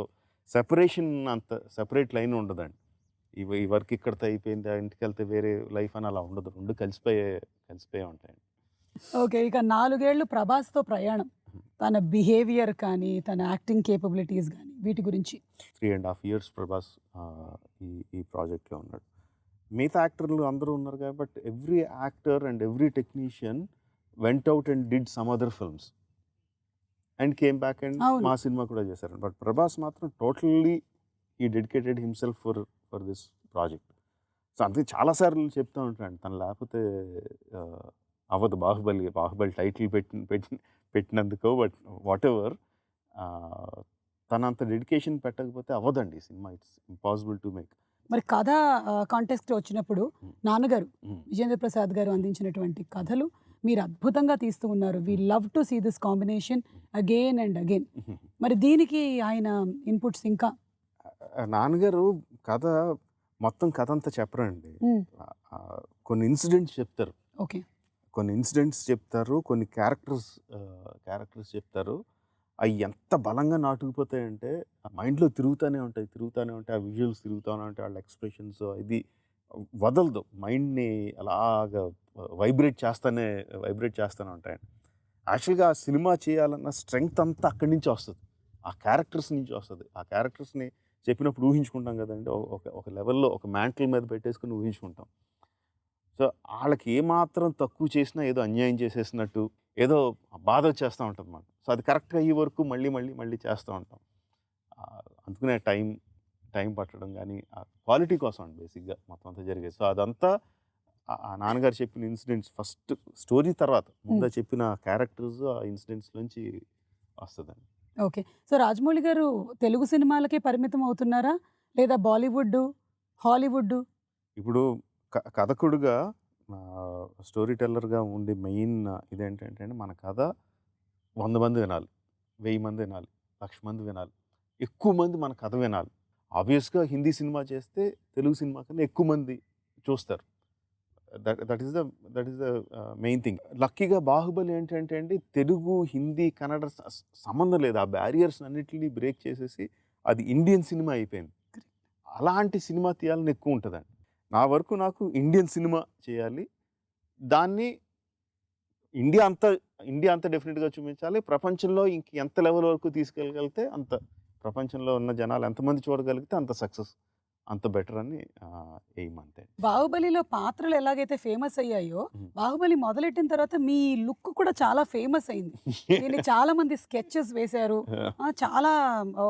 సెపరేషన్, అంత సెపరేట్ లైన్ ఉండదండి. ఈ వర్క్ ఇక్కడితో అయిపోయింది, ఇంటికి వెళ్తే వేరే లైఫ్ అని అలా ఉండదు, రెండు కలిసిపోయే ఉంటాయండి. ఓకే, ఇక 4 ఏళ్ళు ప్రభాస్తో ప్రయాణం, తన బిహేవియర్ కానీ, తన యాక్టింగ్ కేపబిలిటీస్ కానీ, వీటి గురించి. 3.5 years ప్రభాస్ ఈ ప్రాజెక్ట్లో ఉన్నాడు. మిగతా యాక్టర్లు అందరూ ఉన్నారు కాబట్టి every actor and every technician went out and did some other films and came back and మా సినిమా కూడా చేశారు. బట్ ప్రభాస్ మాత్రం టోటల్లీ ఈ dedicated himself for this project. So అందుకే చాలాసార్లు చెప్తూ ఉంటాను, తను లేకపోతే అవ్వదు బాహుబలి టైటిల్ పెట్టినందుకో, బట్ వాట్ ఎవర్, తనంత డెడికేషన్ పెట్టకపోతే అవ్వదండి ఈ సినిమా. It's impossible to make. మరి కథ కాంటెక్స్ట్ వచ్చినప్పుడు నాన్నగారు విజేంద్ర ప్రసాద్ గారు అందించినటువంటి కథలు మీరు అద్భుతంగా తీస్తూ ఉన్నారు. We love to see this combination again and again. మరి దీనికి ఆయన ఇన్పుట్స్ ఇంకా? నాన్నగారు మొత్తం కథ అంతా చెప్పరండి, కొన్ని ఇన్సిడెంట్స్ చెప్తారు. ఓకే, కొన్ని ఇన్సిడెంట్స్ చెప్తారు, కొన్ని క్యారెక్టర్స్ చెప్తారు. అవి ఎంత బలంగా నాటుకుపోతాయంటే మైండ్లో తిరుగుతూనే ఉంటాయి. ఆ విజువల్స్ తిరుగుతూనే ఉంటాయి, వాళ్ళ ఎక్స్ప్రెషన్స్, ఇది వదలదు, మైండ్ని అలాగా వైబ్రేట్ చేస్తూనే ఉంటాయండి. యాక్చువల్గా ఆ సినిమా చేయాలన్న స్ట్రెంగ్త్ అంతా అక్కడి నుంచి వస్తుంది, ఆ క్యారెక్టర్స్ నుంచి వస్తుంది. ఆ క్యారెక్టర్స్ని చెప్పినప్పుడు ఊహించుకుంటాం కదండి, ఒక లెవెల్లో ఒక మ్యాంటిల్ మీద పెట్టేసుకుని ఊహించుకుంటాం. సో వాళ్ళకి ఏమాత్రం తక్కువ చేసినా ఏదో అన్యాయం చేసేసినట్టు ఏదో బాధ వచ్చేస్తూ ఉంటుంది అన్నమాట. సో అది కరెక్ట్గా అయ్యే వరకు మళ్ళీ మళ్ళీ మళ్ళీ చేస్తూ ఉంటాం. అందుకనే టైం పట్టడం కానీ ఆ క్వాలిటీ కోసం అండి బేసిక్గా మొత్తం అంతా జరిగేది. సో అదంతా ఆ నాన్నగారు చెప్పిన ఇన్సిడెంట్స్ ఫస్ట్ స్టోరీ తర్వాత ముందు చెప్పిన క్యారెక్టర్స్ ఆ ఇన్సిడెంట్స్ నుంచి వస్తుందండి. ఓకే. సో రాజమౌళి గారు తెలుగు సినిమాలకే పరిమితం అవుతున్నారా? లేదా బాలీవుడ్, హాలీవుడ్? ఇప్పుడు కథకుడుగా స్టోరీ టెల్లర్గా ఉండే మెయిన్ ఇదేంటంటే అండి, మన కథ 100 మంది వినాలి, 1000 మంది వినాలి, 1,00,000 మంది వినాలి, ఎక్కువ మంది మన కథ వినాలి. ఆబ్వియస్గా హిందీ సినిమా చేస్తే తెలుగు సినిమా కన్నా ఎక్కువ మంది చూస్తారు. That is the main thing. లక్కీగా బాహుబలి ఏంటంటే అండి, తెలుగు, హిందీ, కన్నడ సంబంధం లేదు. ఆ బ్యారియర్స్ అన్నిటిని బ్రేక్ చేసేసి అది ఇండియన్ సినిమా అయిపోయింది. అలాంటి సినిమా తీయాలని ఎక్కువ ఉంటుందండి. నా వరకు నాకు ఇండియన్ సినిమా చేయాలి, దాన్ని ఇండియా అంతా డెఫినెట్గా చూపించాలి. ప్రపంచంలో ఎంత లెవెల్ వరకు తీసుకెళ్ళగలిగితే అంత, ప్రపంచంలో ఉన్న జనాలు ఎంతమంది చూడగలిగితే అంత సక్సెస్, అంత బెటర్ అని ఎయిమ్ అంతే. బాహుబలిలో పాత్రలు ఎలాగైతే ఫేమస్ అయ్యాయో, బాహుబలి మొదలెట్టిన తర్వాత మీ లుక్ కూడా చాలా ఫేమస్ అయింది. దీన్ని చాలా మంది స్కెచెస్ వేశారు, చాలా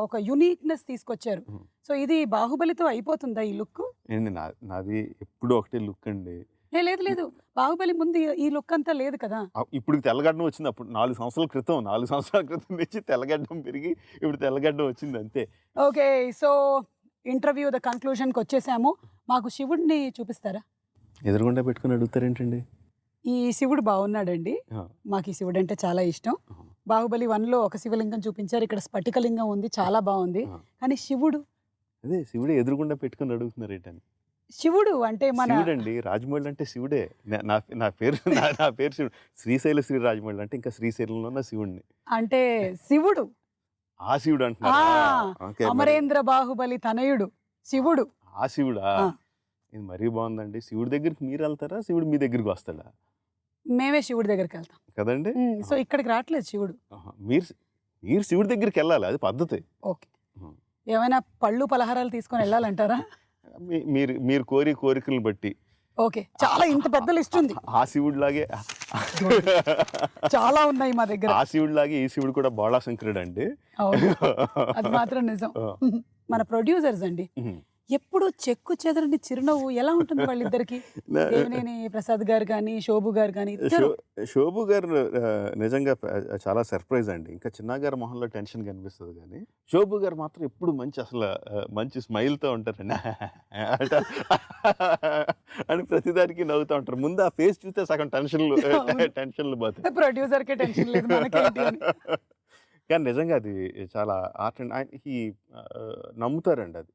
ఒక యునిక్నెస్ తీసుకొచ్చారు. సో ఇది బాహుబలితో అయిపోతుందా ఈ లుక్? ఏంటి నాది ఎప్పుడు ఒకటే లుక్ అండి. లేదు, బాహుబలి ముందు ఈ లుక్ అంతా లేదు కదా. ఇప్పుడు తెల్లగడ్డం వచ్చింది, అప్పుడు 4 సంవత్సరాల క్రితం నుంచి తెల్లగడ్డం పెరిగి ఇప్పుడు తెల్లగడ్డం వచ్చింది అంతే. ఓకే, సో ఇంటర్వ్యూ ద కన్క్లూజన్కి వచ్చేసాము. మాకు శివుడిని చూపిస్తారా? ఎదురుగుండా పెట్టుకుని అడుగుతారేంటండి? ఈ శివుడు బాగున్నాడండి, మాకు ఈ శివుడు అంటే చాలా ఇష్టం. బాహుబలి 1లో ఒక శివలింగం చూపించారు, ఇక్కడ స్ఫటికలింగం ఉంది, చాలా బాగుంది. కానీ శివుడు, అదే శివుడే ఎదురుగుండా పెట్టుకుని అడుగుతున్నారు ఏంటని. శివుడు అంటే మన శివుడండి, రాజమౌళి అంటే శివుడే. నా పేరు శివుడు. శ్రీశైల శ్రీ రాజమౌళి అంటే ఇంకా శ్రీశైలంలో ఉన్న శివుడిని అంటే శివుడు, ఆ శివుడు అంటున్నారు. అమరేంద్ర బాహుబలి తనయుడు శివుడు. ఆ శివుడా? ఇది మరీ బాగుందండి. శివుడి దగ్గరికి మీరు వెళ్తారా, శివుడు మీ దగ్గరికి వస్తాడా? మేమే శివుడి దగ్గరికి వెళ్తాం కదండి. సో ఇక్కడికి రావట్లేదు శివుడు, మీరు శివుడి దగ్గరికి వెళ్ళాలి, అది పద్ధతి. ఓకే, ఏమైనా పళ్ళు పలహారాలు తీసుకొని వెళ్ళాలంటారా? మీరు కోరికలను బట్టి. ఓకే, చాలా ఇంత పెద్ద లిస్ట్ ఉంది. ఆ శివుడు లాగే చాలా ఉన్నాయి మా దగ్గర. ఆ శివుడు లాగే ఈ శివుడు కూడా బాళాశంకరుడు అండి. అది మాత్రం నిజం. మన ప్రొడ్యూసర్స్ అండి ఎప్పుడు చెక్కు చెదరని చిరునవ్వు ఎలా ఉంటుంది వాళ్ళిద్దరికి? దేవినేని ప్రసాద్ గారు కానీ శోభు గారు కానీ. శోభు గారు నిజంగా చాలా సర్ప్రైజ్ అండి. ఇంకా చిన్న గారి మొహంలో టెన్షన్ కనిపిస్తుంది, కానీ శోభు గారు మాత్రం ఎప్పుడు మంచి స్మైల్తో ఉంటారండి అని ప్రతిదానికి నవ్వుతూ ఉంటారు. ముందు ఆ ఫేస్ చూస్తే సగం టెన్షన్లు పోతాయి. ప్రొడ్యూసర్కే టెన్షన్ లేదు, కానీ నిజంగా అది చాలా ఆర్ట్ అండ్ నమ్ముతారండి. అది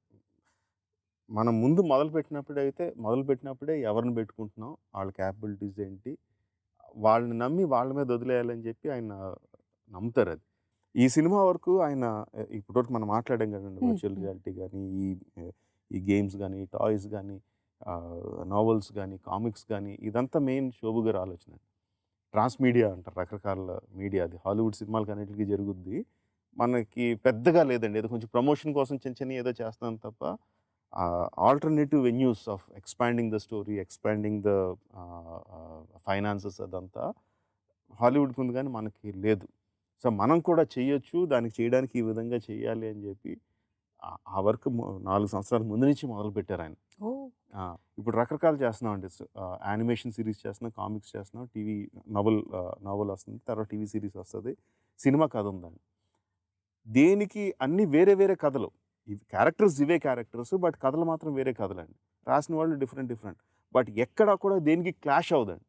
మనం ముందు మొదలుపెట్టినప్పుడే ఎవరిని పెట్టుకుంటున్నాం, వాళ్ళ క్యాపబిలిటీస్ ఏంటి, వాళ్ళని నమ్మి వాళ్ళ మీద వదిలేయాలని చెప్పి ఆయన నమ్ముతారు. అది ఈ సినిమా వరకు ఆయన ఇప్పటివరకు మనం మాట్లాడాం కదండి, వర్చువల్ రియాలిటీ కానీ, ఈ గేమ్స్ కానీ, టాయ్స్ కానీ, నావెల్స్ కానీ, కామిక్స్ కానీ, ఇదంతా మెయిన్ శోభు గారి ఆలోచన. ట్రాన్స్మీడియా అంటారు, రకరకాల మీడియా. అది హాలీవుడ్ సినిమాలకి అన్నిటికీ జరుగుద్ది, మనకి పెద్దగా లేదండి. ఏదో కొంచెం ప్రమోషన్ కోసం చిన్న ఏదో చేస్తాం తప్ప alternative venues of expanding the story, expanding the finances, అదంతా హాలీవుడ్కి ఉంది కానీ మనకి లేదు. సో మనం కూడా చేయొచ్చు, దానికి చేయడానికి ఈ విధంగా చేయాలి అని చెప్పి ఆ వర్క్ 4 సంవత్సరాల ముందు నుంచి మొదలుపెట్టారు ఆయన. ఇప్పుడు రకరకాలు చేస్తున్నాం అండి. యానిమేషన్ సిరీస్ చేస్తున్నాం, కామిక్స్ చేస్తున్నాం, టీవీ నావెల్ వస్తుంది, తర్వాత టీవీ సిరీస్ వస్తుంది, సినిమా కథ ఉందండి. దేనికి అన్ని వేరే వేరే కథలు, ఇవే క్యారెక్టర్స్, బట్ కథలు మాత్రం వేరే కథలండి. రాసిన వాళ్ళు డిఫరెంట్, బట్ ఎక్కడా కూడా దేనికి క్లాష్ అవ్వదండి.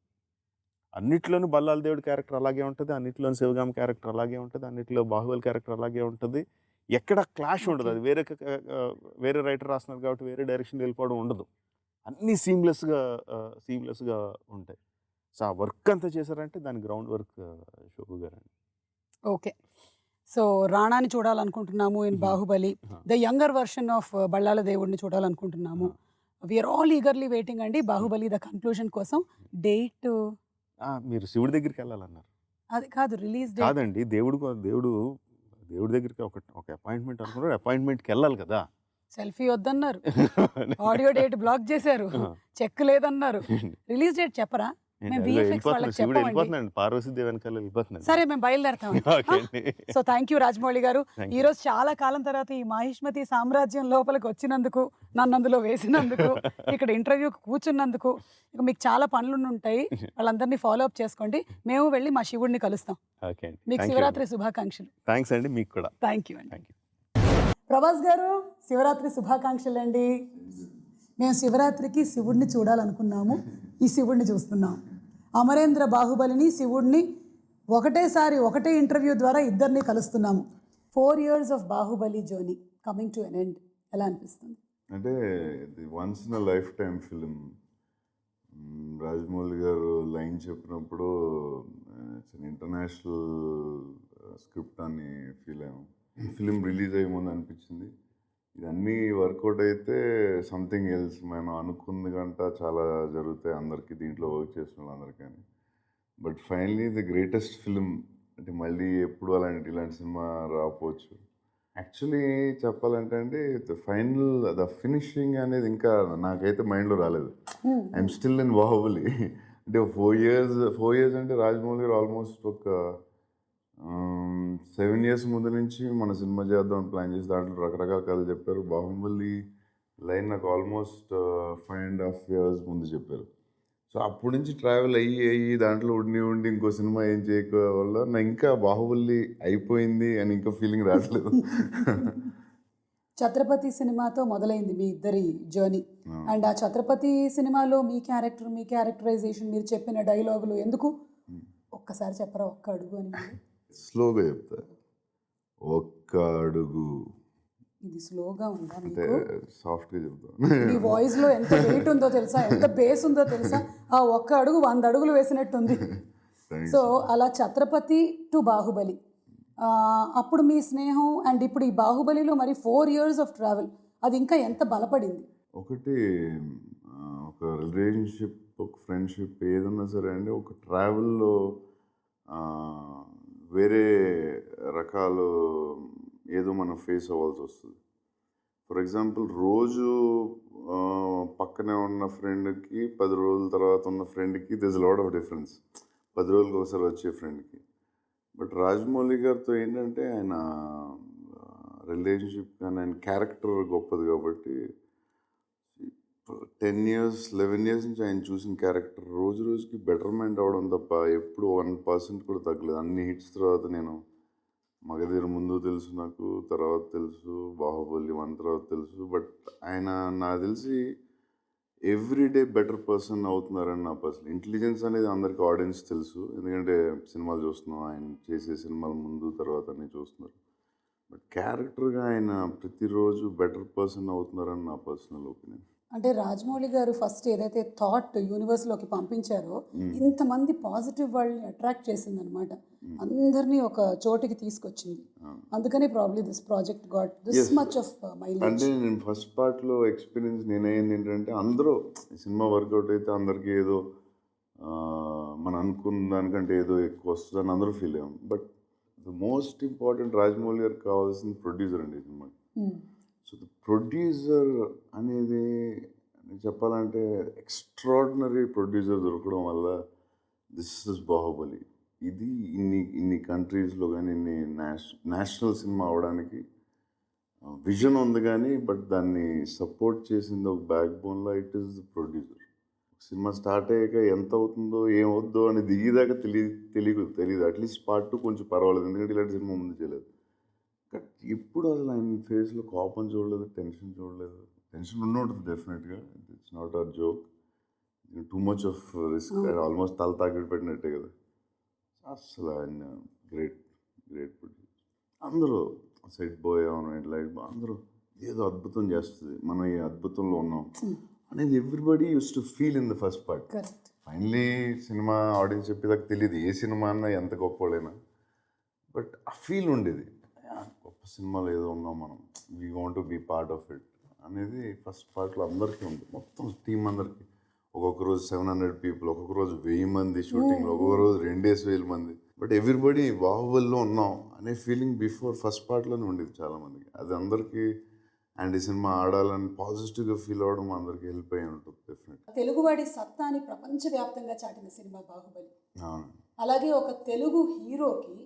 అన్నిట్లోనూ బల్లాల దేవుడి క్యారెక్టర్ అలాగే ఉంటుంది, అన్నిట్లోనూ శివగామ క్యారెక్టర్ అలాగే ఉంటుంది, అన్నిట్లో బాహుబలి క్యారెక్టర్ అలాగే ఉంటుంది. ఎక్కడ క్లాష్ ఉండదు. అది వేరే రైటర్ రాస్తున్నారు కాబట్టి వేరే డైరెక్షన్ వెళ్ళిపోవడం ఉండదు. అన్నీ సీమ్లెస్గా ఉంటాయి. సో ఆ వర్క్ అంతా చేశారంటే దాని గ్రౌండ్ వర్క్ శోభు గారు అండి. ఓకే, సో రాణాని చూడాలనుకుంటున్నాము in Baahubali, the younger version of Ballala దేవుడిని చూడాలనుకుంటున్నాము. వీఆర్ ఆల్ ఈగర్లీ వెయిటింగ్ అండి బాహుబలి ద కన్క్లూజన్ కోసం. డేట్ మీరు శివుడి దగ్గరికి వెళ్ళాలన్నారు. అది కాదు రిలీజ్ డేట్. కాదండి, దేవుడు దేవుడి దగ్గరికి ఒక అపాయింట్మెంట్ అనుకున్నాడు, అపాయింట్మెంట్కి వెళ్ళాలి కదా. సెల్ఫీ వద్దన్నారు, ఆడియో డేట్ బ్లాక్ చేశారు, చెక్ లేదన్నారు, రిలీజ్ డేట్ చెప్పరా? మేము VFX వాళ్ళకి శివుడు చెప్పమండి. వెళ్ళిపోతున్నాడు, పార్వతీదేవి వెనకాల వెళ్ళిపోతున్నాడు. సరే మేము బయలుదేరుతాం. ఓకే అండి. సో థ్యాంక్ యూ రాజమౌళి గారు. Thank you. ఈ రోజు చాలా కాలం తర్వాత ఈ మాహిష్మతి సామ్రాజ్యం లోపలికి వచ్చినందుకు, నన్ను అందులో వేసినందుకు, ఇక్కడ ఇంటర్వ్యూకి కూర్చున్నందుకు, ఇక మీకు చాలా పనులు ఉంటాయి, వాళ్ళందరినీ ఫాలో అప్ చేసుకోండి. మేము వెళ్ళి మా శివుడిని కలుస్తాం. ఓకే అండి. మీకు శివరాత్రి శుభాకాంక్షలు. థ్యాంక్స్ అండి, మీకు కూడా థ్యాంక్ యూ అండి. Thank you. ప్రభాస్ గారు శివరాత్రి శుభాకాంక్షలు అండి. మేము శివరాత్రికి శివుడిని చూడాలనుకున్నాము, ఈ శివుడిని చూస్తున్నాం. అమరేంద్ర బాహుబలిని, శివుడిని ఒకటేసారి ఒకటే ఇంటర్వ్యూ ద్వారా ఇద్దరిని కలుస్తున్నాము. 4 years of Baahubali journey coming to an end. ఎలా అనిపిస్తుంది? అంటే ఇది once in a life time film. Rajamouli గారు లైన్ చెప్పినప్పుడు ఇంటర్నేషనల్ స్క్రిప్ట్ అని ఫీల్ అయ్యాము. ఫిలిం రిలీజ్ అయ్యే ముందు అనిపించింది ఇదన్నీ వర్కౌట్ అయితే సంథింగ్ ఎల్స్. మనం అనుకుంది గంట చాలా జరుగుతాయి అందరికీ, దీంట్లో వర్క్ చేసిన వాళ్ళందరికీ. But finally the greatest film. అంటే మళ్ళీ ఎప్పుడు ఇలాంటి సినిమా రాకపోవచ్చు. యాక్చువల్లీ చెప్పాలంటే అండి ద ఫినిషింగ్ అనేది ఇంకా నాకైతే మైండ్లో రాలేదు. I'm still in Baahubali. అంటే 4 years అంటే రాజమౌళి గారు ఆల్మోస్ట్ ఒక 7 years ముందు నుంచి మన సినిమా చేద్దామని ప్లాన్ చేసి దాంట్లో రకరకాల కథలు చెప్పారు. బాహుబలి లైన్ నాకు ఆల్మోస్ట్ 5.5 years ముందు చెప్పారు. సో అప్పటి నుంచి ట్రావెల్ అయ్యి దాంట్లో ఉండి ఇంకో సినిమా ఏం చేయక వల్ల నా ఇంకా బాహుబలి అయిపోయింది అని ఇంకా ఫీలింగ్ రావట్లేదు. ఛత్రపతి సినిమాతో మొదలైంది మీ ఇద్దరి జర్నీ. అండ్ ఆ ఛత్రపతి సినిమాలో మీ క్యారెక్టరైజేషన్, మీరు చెప్పిన డైలాగులు ఎందుకు ఒక్కసారి చెప్పరా? ఒక్క అడుగు అని. స్లోగా చెప్తా, ఒక్క అడుగు. ఇది స్లోగా ఉందా అంటే మీకు? సాఫ్ట్గా చెప్తా. మీ వాయిస్ లో ఎంత వెయిట్ ఉందో తెలుసా, ఎంత బేస్ ఉందో తెలుసా? ఆ ఒక్క అడుగు 100 అడుగులు వేసినట్టుంది. సో అలా ఛత్రపతి టు బాహుబలి, అప్పుడు మీ స్నేహం అండ్ ఇప్పుడు ఈ బాహుబలిలో మరి 4 years ఆఫ్ ట్రావెల్, అది ఇంకా ఎంత బలపడింది? ఒకటి ఒక రిలేషన్షిప్, ఒక ఫ్రెండ్షిప్ ఏదన్నా సరే అండి, ఒక ట్రావెల్లో వేరే రకాలు ఏదో మనం ఫేస్ అవ్వాల్సి వస్తుంది. ఫర్ ఎగ్జాంపుల్ రోజు పక్కనే ఉన్న ఫ్రెండ్కి 10 రోజుల తర్వాత ఉన్న ఫ్రెండ్కి దిస్ లాట్ ఆఫ్ డిఫరెన్స్. 10 రోజులకి ఒకసారి వచ్చే ఫ్రెండ్కి. బట్ రాజమౌళి గారితో ఏంటంటే ఆయన రిలేషన్షిప్ కానీ ఆయన క్యారెక్టర్ గొప్పది కాబట్టి 10 years 11 years నుంచి ఆయన చూసిన క్యారెక్టర్ రోజు రోజుకి బెటర్మెంట్ అవ్వడం తప్ప ఎప్పుడు 1% కూడా తగ్గలేదు. అన్ని హిట్స్ తర్వాత నేను మగధీర ముందు తెలుసు, నాకు తర్వాత తెలుసు, బాహుబలి 1 తర్వాత తెలుసు. బట్ ఆయన నాకు తెలిసి ఎవ్రీడే బెటర్ పర్సన్ అవుతున్నారని నా పర్సనల్ ఇంటెలిజెన్స్ అనేది అందరికీ ఆడియన్స్ తెలుసు, ఎందుకంటే సినిమాలు చూస్తున్నాం, ఆయన చేసే సినిమాల ముందు తర్వాత అన్నీ చూస్తున్నారు. బట్ క్యారెక్టర్గా ఆయన ప్రతిరోజు బెటర్ పర్సన్ అవుతున్నారని నా పర్సనల్ ఒపీనియన్. అంటే రాజమౌళి గారు ఫస్ట్ ఏదైతే థాట్ యూనివర్స్లోకి పంపించారో, ఇంతమంది పాజిటివ్ వాళ్ళని అట్రాక్ట్ చేసింది అనమాట, అందరినీ ఒక చోటికి తీసుకొచ్చింది. అందుకని probably this project got this much of mileage. అంటే నేను ఫస్ట్ పార్ట్లో ఎక్స్పీరియన్స్ నేనైంది ఏంటంటే, అందరూ సినిమా వర్కౌట్ అయితే అందరికీ ఏదో మనం అనుకున్న దానికంటే ఏదో ఎక్కువ వస్తుందని అందరూ ఫీల్ అయ్యాం. But the most important Rajamouli గారికి కావాల్సిన ప్రొడ్యూసర్ అండి సినిమా. సో ద ప్రొడ్యూసర్ అనేది చెప్పాలంటే ఎక్స్ట్రాడినరీ ప్రొడ్యూసర్ దొరకడం వల్ల దిస్ ఇస్ బాహుబలి. ఇది ఇన్ని కంట్రీస్లో కానీ ఇన్ని నేషనల్ సినిమా అవడానికి విజన్ ఉంది కానీ, బట్ దాన్ని సపోర్ట్ చేసింది ఒక బ్యాక్ బోన్లో it is the producer. Cinema start అయ్యాక ఎంత అవుతుందో ఏమవుద్దో అని దిగేదాకా తెలియదు. అట్లీస్ట్ పార్ట్ 2 కొంచెం పర్వాలేదు, ఎందుకంటే ఇలాంటి సినిమా ముందు చేయలేదు. బట్ ఇప్పుడు అసలు ఆయన ఫేస్లో కోపం చూడలేదు, టెన్షన్ చూడలేదు. టెన్షన్ ఉంటుంది డెఫినెట్గా, it's not a joke. Too much of risk, almost తల తాకిడి పెట్టినట్టే కదా. అసలు ఆయన గ్రేట్ ప్రొడ్యూసర్. అందరూ సెట్ బాయ్ అవును లైట్ అందరూ ఏదో అద్భుతం చేస్తుంది, మనం ఈ అద్భుతంలో ఉన్నాం అనేది everybody used to feel in the first part. Finally సినిమా ఆడియన్స్ చెప్పేదాకా తెలియదు ఏ సినిమా అన్నా ఎంత గొప్పవాడైనా, బట్ ఆ ఫీల్ ఉండేది, గొప్ప సినిమాలో ఏదో ఉన్నాం మనం, we want to be part of it అనేది ఫస్ట్ పార్ట్లో అందరికీ ఉంది. మొత్తం టీం అందరికీ ఒక్కొక్క రోజు 700 people, ఒక్కొక్క రోజు 1000 మంది షూటింగ్లో, ఒక్కొక్క రోజు 2000 మంది. బట్ ఎవ్రీబడి బాహుబలిలో ఉన్నాం అనే ఫీలింగ్ బిఫోర్ ఫస్ట్ పార్ట్లోనే ఉండేది చాలామందికి. అది అందరికీ అండ్ ఈ సినిమా ఆడాలని పాజిటివ్గా ఫీల్ అవ్వడం అందరికీ హెల్ప్ అయ్యి ఉంటుంది డెఫినెట్. తెలుగువాడి సత్తాని ప్రపంచవ్యాప్తంగా చాటిన సినిమా బాహుబలి. అవును. అలాగే ఒక తెలుగు హీరోకి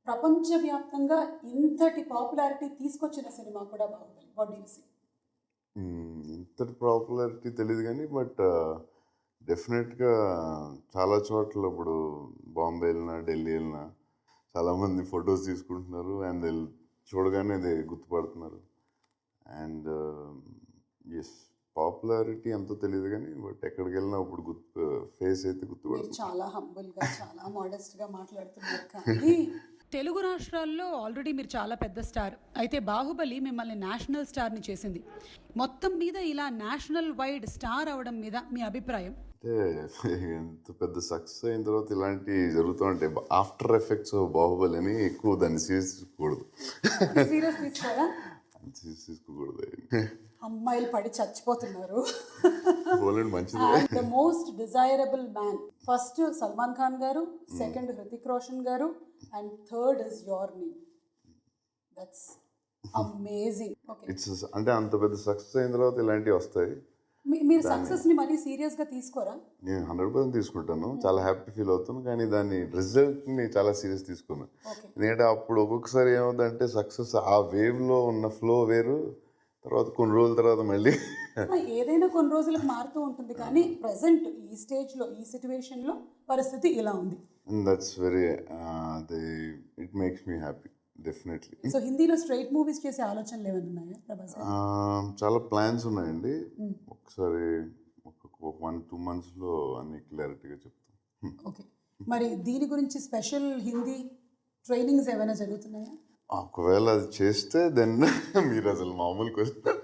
ప్రపంచవ్యాప్తంగా ఇంతటి పాపులారిటీ తీసుకొచ్చిన సినిమా కూడా Baahubali. What do you see? ఇంతటి పాపులారిటీ తెలియదు కానీ బట్ డెఫినెట్గా చాలా చోట్ల ఇప్పుడు బాంబే వెళ్ళినా ఢిల్లీ వెళ్ళినా చాలామంది ఫొటోస్ తీసుకుంటున్నారు అండ్ చూడగానే అది గుర్తుపడుతున్నారు. అండ్ ఎస్ పాపులారిటీ ఎంతో తెలియదు కానీ బట్ ఎక్కడికి వెళ్ళినా ఇప్పుడు ఫేస్ అయితే గుర్తుపడుతుంది. చాలా హంబుల్గా చాలా మోడెస్ట్గా మాట్లాడుతున్నారు. కానీ తెలుగు రాష్ట్రాల్లో ఆల్రెడీ మీరు చాలా పెద్ద స్టార్. అయితే బాహుబలి మిమ్మల్ని నేషనల్ స్టార్ని చేసింది. మొత్తం మీద ఇలా నేషనల్ వైడ్ స్టార్ అవడం మీద మీ అభిప్రాయం? అంటే ఎంత పెద్ద సక్సెస్ అయిన తర్వాత ఇలాంటివి జరుగుతూ ఉంటాయి. ఆఫ్టర్ ఎఫెక్ట్స్ బాహుబలి అని ఎక్కువ దాన్ని సీరియస్ తీసుకోకూడదు. సీరియస్ తీసుకోరా? సీరియస్ తీసుకోకూడదు. అమ్మాయిలు పడి చచ్చిపోతున్నారు. మంచిది. The most desirable man first Salman Khan గారు, సెకండ్ హృతిక్ రోషన్ గారు and third is your name. That's amazing. Okay, it's అంటే అంత పెద్ద సక్సెస్ అయిన తర్వాత ఇలాంటివి వస్తాయి. మీరు సక్సెస్ ని మరీ సీరియస్ గా తీసుకోరా? నేను 100% తీసుకుంటాను, చాలా హ్యాపీ ఫీల్ అవుతాను. కానీ దాన్ని రిజల్ట్ని చాలా సీరియస్ తీసుకున్నాను. ఎందుకంటే అప్పుడు ఒక్కొక్కసారి ఏమవుతుందంటే సక్సెస్ ఆ వేవ్లో ఉన్న ఫ్లో వేరు, తర్వాత కొన్ని రోజుల తర్వాత మళ్ళీ ఏదైనా కొన్ని రోజులకు మారుతూ ఉంటుంది. కానీ ప్రెసెంట్ ఈ స్టేజ్లో ఈ సిచ్యువేషన్లో పరిస్థితి ఇలా ఉంది. That's very it makes me happy definitely. So హిందీలో స్ట్రైట్ మూవీస్ చేసే ఆలోచనలు ఏమైనా ఉన్నాయా ప్రభాస్? చాలా ప్లాన్స్ ఉన్నాయండి. ఒకసారి ఒక 1-2 monthsలో అన్ని క్లారిటీగా చెప్తాం. ఓకే, మరి దీని గురించి స్పెషల్ హిందీ ట్రైనింగ్స్ ఏమైనా జరుగుతున్నాయా? ఒకవేళ అది చేస్తే దెన్ మీరు అసలు మామూలు క్వశ్చన్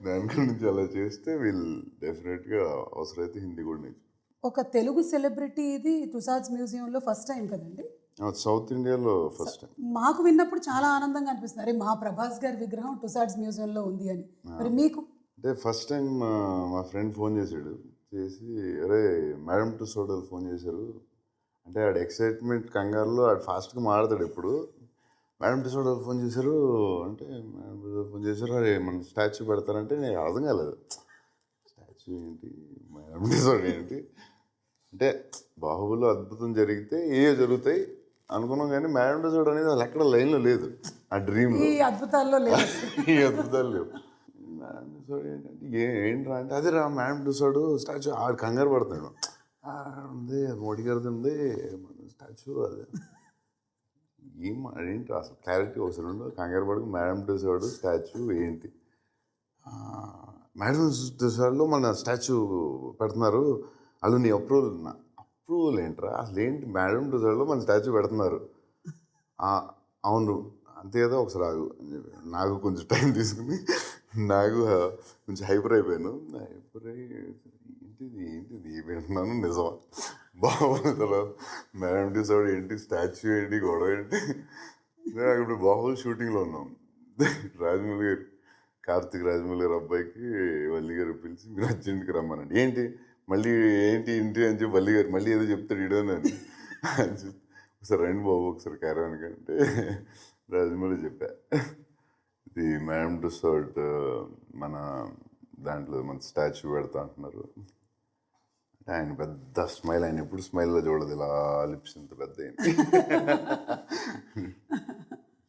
దాని గురించి అలా చేస్తే వీళ్ళు డెఫినెట్గా అవసరమైతే హిందీ కూడా నేర్చు. ఒక తెలుగు సెలబ్రిటీ ఇది టుసాడ్స్ మ్యూజియంలో ఫస్ట్ టైం కదండి? సౌత్ ఇండియాలో ఫస్ట్ టైం. మాకు విన్నప్పుడు చాలా ఆనందంగా అనిపిస్తుంది, అరే మా ప్రభాస్ గారి విగ్రహం టుసాడ్స్ మ్యూజియంలో ఉంది అని. మరి మీకు? అంటే ఫస్ట్ టైం మా ఫ్రెండ్ ఫోన్ చేశాడు, చేసి అరే మేడం టుసాడ్ ఫోన్ చేశారు అంటే ఆడ ఎక్సైట్మెంట్ కంగారులో ఆడు ఫాస్ట్గా మాట్లాడతాడు ఎప్పుడు. మేడం టుసాడ్ ఫోన్ చేశారు అంటే మేడం టుసాడ్ ఫోన్ చేశారు, అరే మన స్టాచ్యూ పెడతారంటే నేను అర్థం కాలేదు. స్టాచ్యూ ఏంటి, మేడం టుసాడ్ ఏంటి అంటే బాహుబలిలో అద్భుతం జరిగితే జరుగుతాయి అనుకున్నాం కానీ మేడం టుసాడ్ అనేది అసలు ఎక్కడ లైన్లో లేదు. ఆ డ్రీమ్లో ఈ అద్భుతాల్లో లేదు. ఈ అద్భుతాలు లేవు. మేడం టుసాడ్ ఏంటంటే ఏంట్రా అంటే అదే రా మేడం టుసాడ్ స్టాచ్యూ ఆడు కంగారు పడుతున్నాడు. ఉంది మోడీ గారిది ఉంది స్టాచ్యూ, అదే ఏంటి అసలు క్లారిటీ అవసరం ఉండదు. కంగారు పడుకు మేడం టుసాడ్ స్టాచ్యూ ఏంటి, మేడం టుసాడ్లో మన స్టాచ్యూ పెడుతున్నారు, వాళ్ళు నీ అప్రూవల్ ఏంట్రా అసలు ఏంటి, మేడం టుసాడ్లో మన స్టాచ్యూ పెడుతున్నారు, అవును అంతే కదా ఒకసారి ఆగు అని చెప్పి నాకు కొంచెం టైం తీసుకుని నాకు కొంచెం హైపర్ అయిపోయాను. హైపర్ అయ్యి ఏంటిది వింటున్నాను నిజమా బాహుబలి తర్వాత మేడం టుసాడ్ ఏంటి, స్టాచ్యూ ఏంటి, గొడవ ఏంటి. నేను ఇప్పుడు బాహుబలి షూటింగ్లో ఉన్నాం. రాజమౌళి గారు కార్తిక్ రాజమౌళి గారు అబ్బాయికి వల్లి గారు పిలిచి మీరు అర్జెంట్కి రమ్మనండి. ఏంటి మళ్ళీ ఏంటి ఇంటి అని చెప్పి వల్లి గారు మళ్ళీ ఏదో చెప్తాడు ఇడోని అని ఒకసారి రండి బాబు ఒకసారి క్యారవాన్కి అంటే రాజమౌళి చెప్పా, ఇది మేడం టుసాడ్ మన దాంట్లో మన స్టాచ్యూ పెడతా అంటున్నారు అంటే ఆయన పెద్ద స్మైల్, ఆయన ఎప్పుడు స్మైల్లో చూడదు, ఇలా లిప్స్ ఇంత పెద్ద అయింది.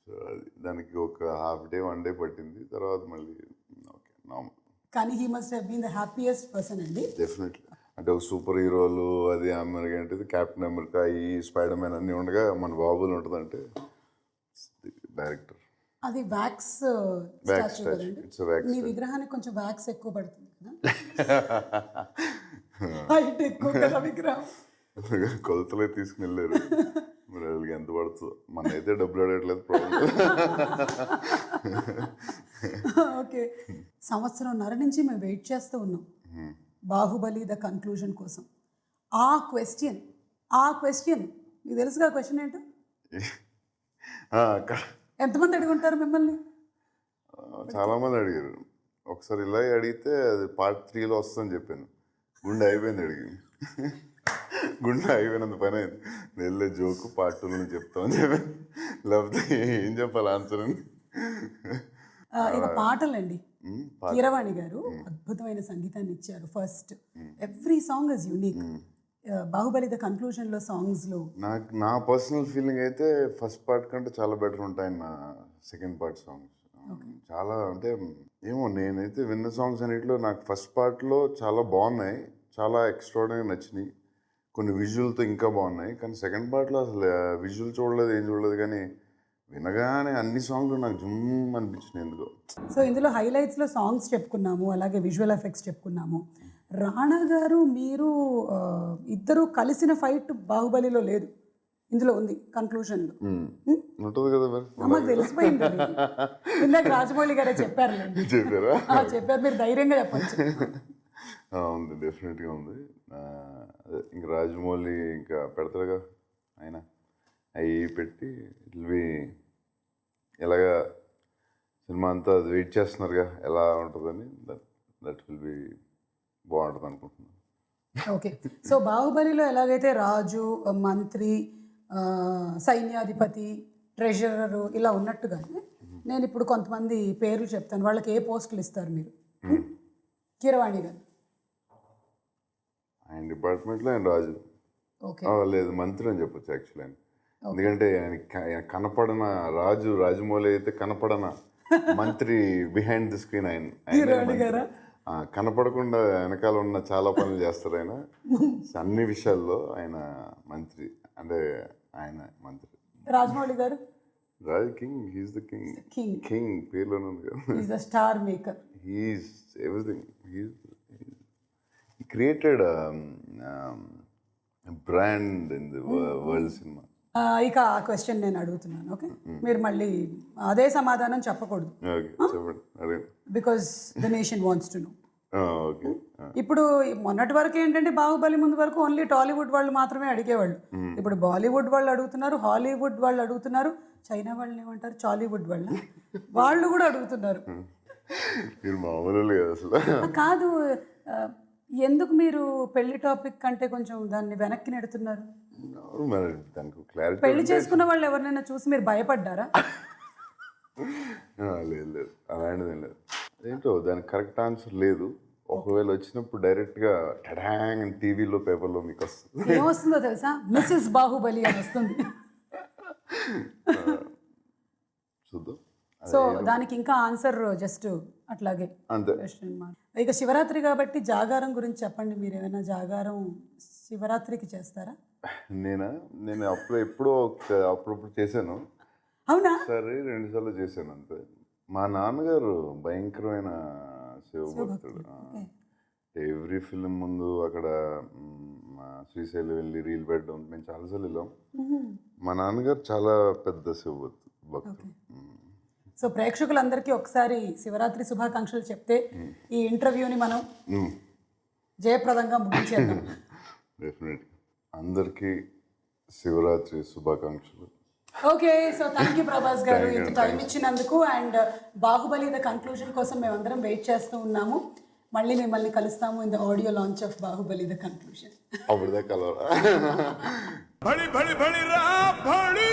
సో అది దానికి ఒక హాఫ్ డే 1 day పట్టింది, తర్వాత మళ్ళీ ఓకే నార్మల్. కానీ he must have been the happiest person అండి. డెఫినెట్లీ. అంటే ఒక సూపర్ హీరోలు అది అమెరికా అంటే క్యాప్టెన్ అమెరికా ఈ స్పైడర్ మ్యాన్ అన్నీ ఉండగా మన బాహుబలి ఉంటుందంటే డైరెక్టర్ అది వ్యాక్స్ స్టాచ్యూ. It's wax. మీ విగ్రహానికి కొంచెం వ్యాక్స్ ఎక్కువ పడుతుంది కదా, హైట్ ఎక్కువ కదా విగ్రహం. కొలతలే తీసుకుని వెళ్ళారు, మరి వాళ్ళకి ఎంత పడుతుందో, మన అయితే డబ్బులు అడగట్లేదు ప్రాబ్లం. ఓకే, సంవత్సరంన్నర నుంచి మేము వెయిట్ చేస్తూ ఉన్నాం బాహుబలి ద కన్క్లూజన్ కోసం. ఆ క్వశ్చన్ మీకు తెలుసుగా క్వశ్చన్ ఏంటో? ఎంతమంది అడుగుంటారు మిమ్మల్ని? చాలామంది అడిగారు. ఒకసారి ఇలా అడిగితే అది part 3లో వస్తుందని చెప్పాను, గుండె అయిపోయింది అడిగి. గుండె అయిపోయినంత పని అయింది. వెళ్ళే జోకు పార్ట్ 2 నుంచి చెప్తామని చెప్పి, లేకపోతే ఏం చెప్పాలి ఆన్సర్ అని. ఇక పాటలండి, కీరవాణి గారు అద్భుతమైన సంగీతాన్ని ఇచ్చారు. First every song is unique. Baahubali the conclusion లో సాంగ్స్ లో నా పర్సనల్ ఫీలింగ్ అయితే ఫస్ట్ పార్ట్ కంటే చాలా బెటర్ ఉంటాయి నా సెకండ్ పార్ట్ సాంగ్స్. చాలా అంటే ఏమో నేనైతే విన్న సాంగ్స్ అన్నిటిలో నాకు ఫస్ట్ పార్ట్లో చాలా బాగున్నాయి, చాలా ఎక్స్ట్రాడినరీ నచ్చినాయి. కొన్ని విజువల్తో ఇంకా బాగున్నాయి. కానీ సెకండ్ పార్ట్లో అసలు విజువల్ చూడలేదు, ఏం చూడలేదు, కానీ వినగానే అన్ని సాంగ్లు నాకు జుమ్ అనిపించినాయి ఎందుకో. సో ఇందులో హైలైట్స్లో సాంగ్స్ చెప్పుకున్నాము, అలాగే విజువల్ ఎఫెక్ట్స్ చెప్పుకున్నాము. రాణా గారు మీరు ఇద్దరు కలిసిన ఫైట్ బాహుబలిలో లేదు, ఇందులో ఉంది కన్క్లూజన్లో. ఉంటుంది కదా మరి, మాకు తెలిసిపోయింది. ఇందాక రాజమౌళి గారే చెప్పారు. చెప్పారా? చెప్పారు, మీరు ధైర్యంగా చెప్పచ్చు. ఉంది, డెఫినెట్గా ఉంది. ఇంకా రాజమౌళి ఇంకా పెడతారుగా ఆయన, అవి పెట్టి ఇట్ విల్ బి ఎలాగా సినిమా అంతా వెయిట్ చేస్తున్నారుగా ఎలా ఉంటుందని, దట్ విల్ బి బాగుంటుంది అనుకుంటున్నాను. ఓకే, సో బాహుబలిలో ఎలాగైతే రాజు, మంత్రి, సైన్యాధిపతి, ట్రెజరరు ఇలా ఉన్నట్టుగానే నేను ఇప్పుడు కొంతమంది పేర్లు చెప్తాను, వాళ్ళకి ఏ పోస్టులు ఇస్తారు మీరు? కీరవాణి గారు ఆయన డిపార్ట్మెంట్లో ఆయన రాజు. ఓకే, లేదు మంత్రి అని చెప్పొచ్చు యాక్చువల్లీ ఆయన. ఎందుకంటే ఆయన కనపడన రాజు, రాజమౌళి అయితే కనపడన మంత్రి, బిహైండ్ ది స్క్రీన్ ఆయన కనపడకుండా వెనకాల ఉన్న చాలా పనులు చేస్తారు ఆయన. అన్ని విషయాల్లో ఆయన మంత్రి, అంటే ఆయన మంత్రి. Rajamouli garu Raj king, he's the king. King పేర్లోనే ఉంది కదా. Is the star maker, he's everything. He created brand in the world సినిమా. ఇక ఆ క్వశ్చన్ నేను అడుగుతున్నాను, ఓకే? మీరు మళ్ళీ అదే సమాధానం చెప్పకూడదు, because the nation wants to know. ఇప్పుడు మొన్నటి వరకు ఏంటంటే బాహుబలి ముందు వరకు ఓన్లీ టాలీవుడ్ వాళ్ళు మాత్రమే అడిగేవాళ్ళు. ఇప్పుడు బాలీవుడ్ వాళ్ళు అడుగుతున్నారు, హాలీవుడ్ వాళ్ళు అడుగుతున్నారు, చైనా వాళ్ళని ఏమంటారు, చాలీవుడ్ వాళ్ళు కూడా అడుగుతున్నారు. కాదు, ఎందుకు మీరు పెళ్లి టాపిక్ కంటే కొంచెం దాన్ని వెనక్కి నెడుతున్నారు? పెళ్లి చేసుకున్న వాళ్ళు ఎవరినైనా చూసి మీరు భయపడ్డారా? లేదు లేదు, అలాంటిది లేదు. ఏంటో దానికి కరెక్ట్ ఆన్సర్ లేదు. ఒకవేళ వచ్చినప్పుడు డైరెక్ట్గా టడాంగ్ అని టీవీలో, పేపర్లో మీకు వస్తుంది. ఏమొస్తుందో తెలుసా? మిస్సెస్ బాహుబలి అని వస్తుంది. చూద్దాం. సో దానికి ఇంకా ఆన్సర్ జస్ట్ అట్లాగే అంతే. ఇక శివరాత్రి కాబట్టి జాగారం గురించి చెప్పండి. మీరు ఏమైనా జాగారం శివరాత్రికి చేస్తారా? నేను ఎప్పుడో అప్పుడప్పుడు చేశాను. అవునా? సరే 2 సార్లు చేశాను అంతే. మా నాన్నగారు భయంకరమైన శివభక్తుడు. ఎవ్రీ ఫిల్మ్ ముందు అక్కడ శ్రీశైలం వెళ్ళి రీల్ పెట్టడం, మేము చాలాసార్లు వెళ్ళాం. మా నాన్నగారు చాలా పెద్ద శివభక్తుడు. సో ప్రేక్షకులందరికీ ఒకసారి శివరాత్రి శుభాకాంక్షలు చెప్తే ఈ ఇంటర్వ్యూని మనం జయప్రదంగా ముగించేద్దాం. డెఫినెట్గా అందరికీ శివరాత్రి శుభాకాంక్షలు. Okay, so thank you Prabhas గారు ఇంత టైం ఇచ్చినందుకు. అండ్ బాహుబలి ద కన్క్లూజన్ కోసం మేమందరం వెయిట్ చేస్తూ ఉన్నాము. మళ్ళీ మిమ్మల్ని కలుస్తాము in the audio launch of Baahubali the conclusion. అప్పుడుదా కలవరా? భడి భడి భడి రా భడి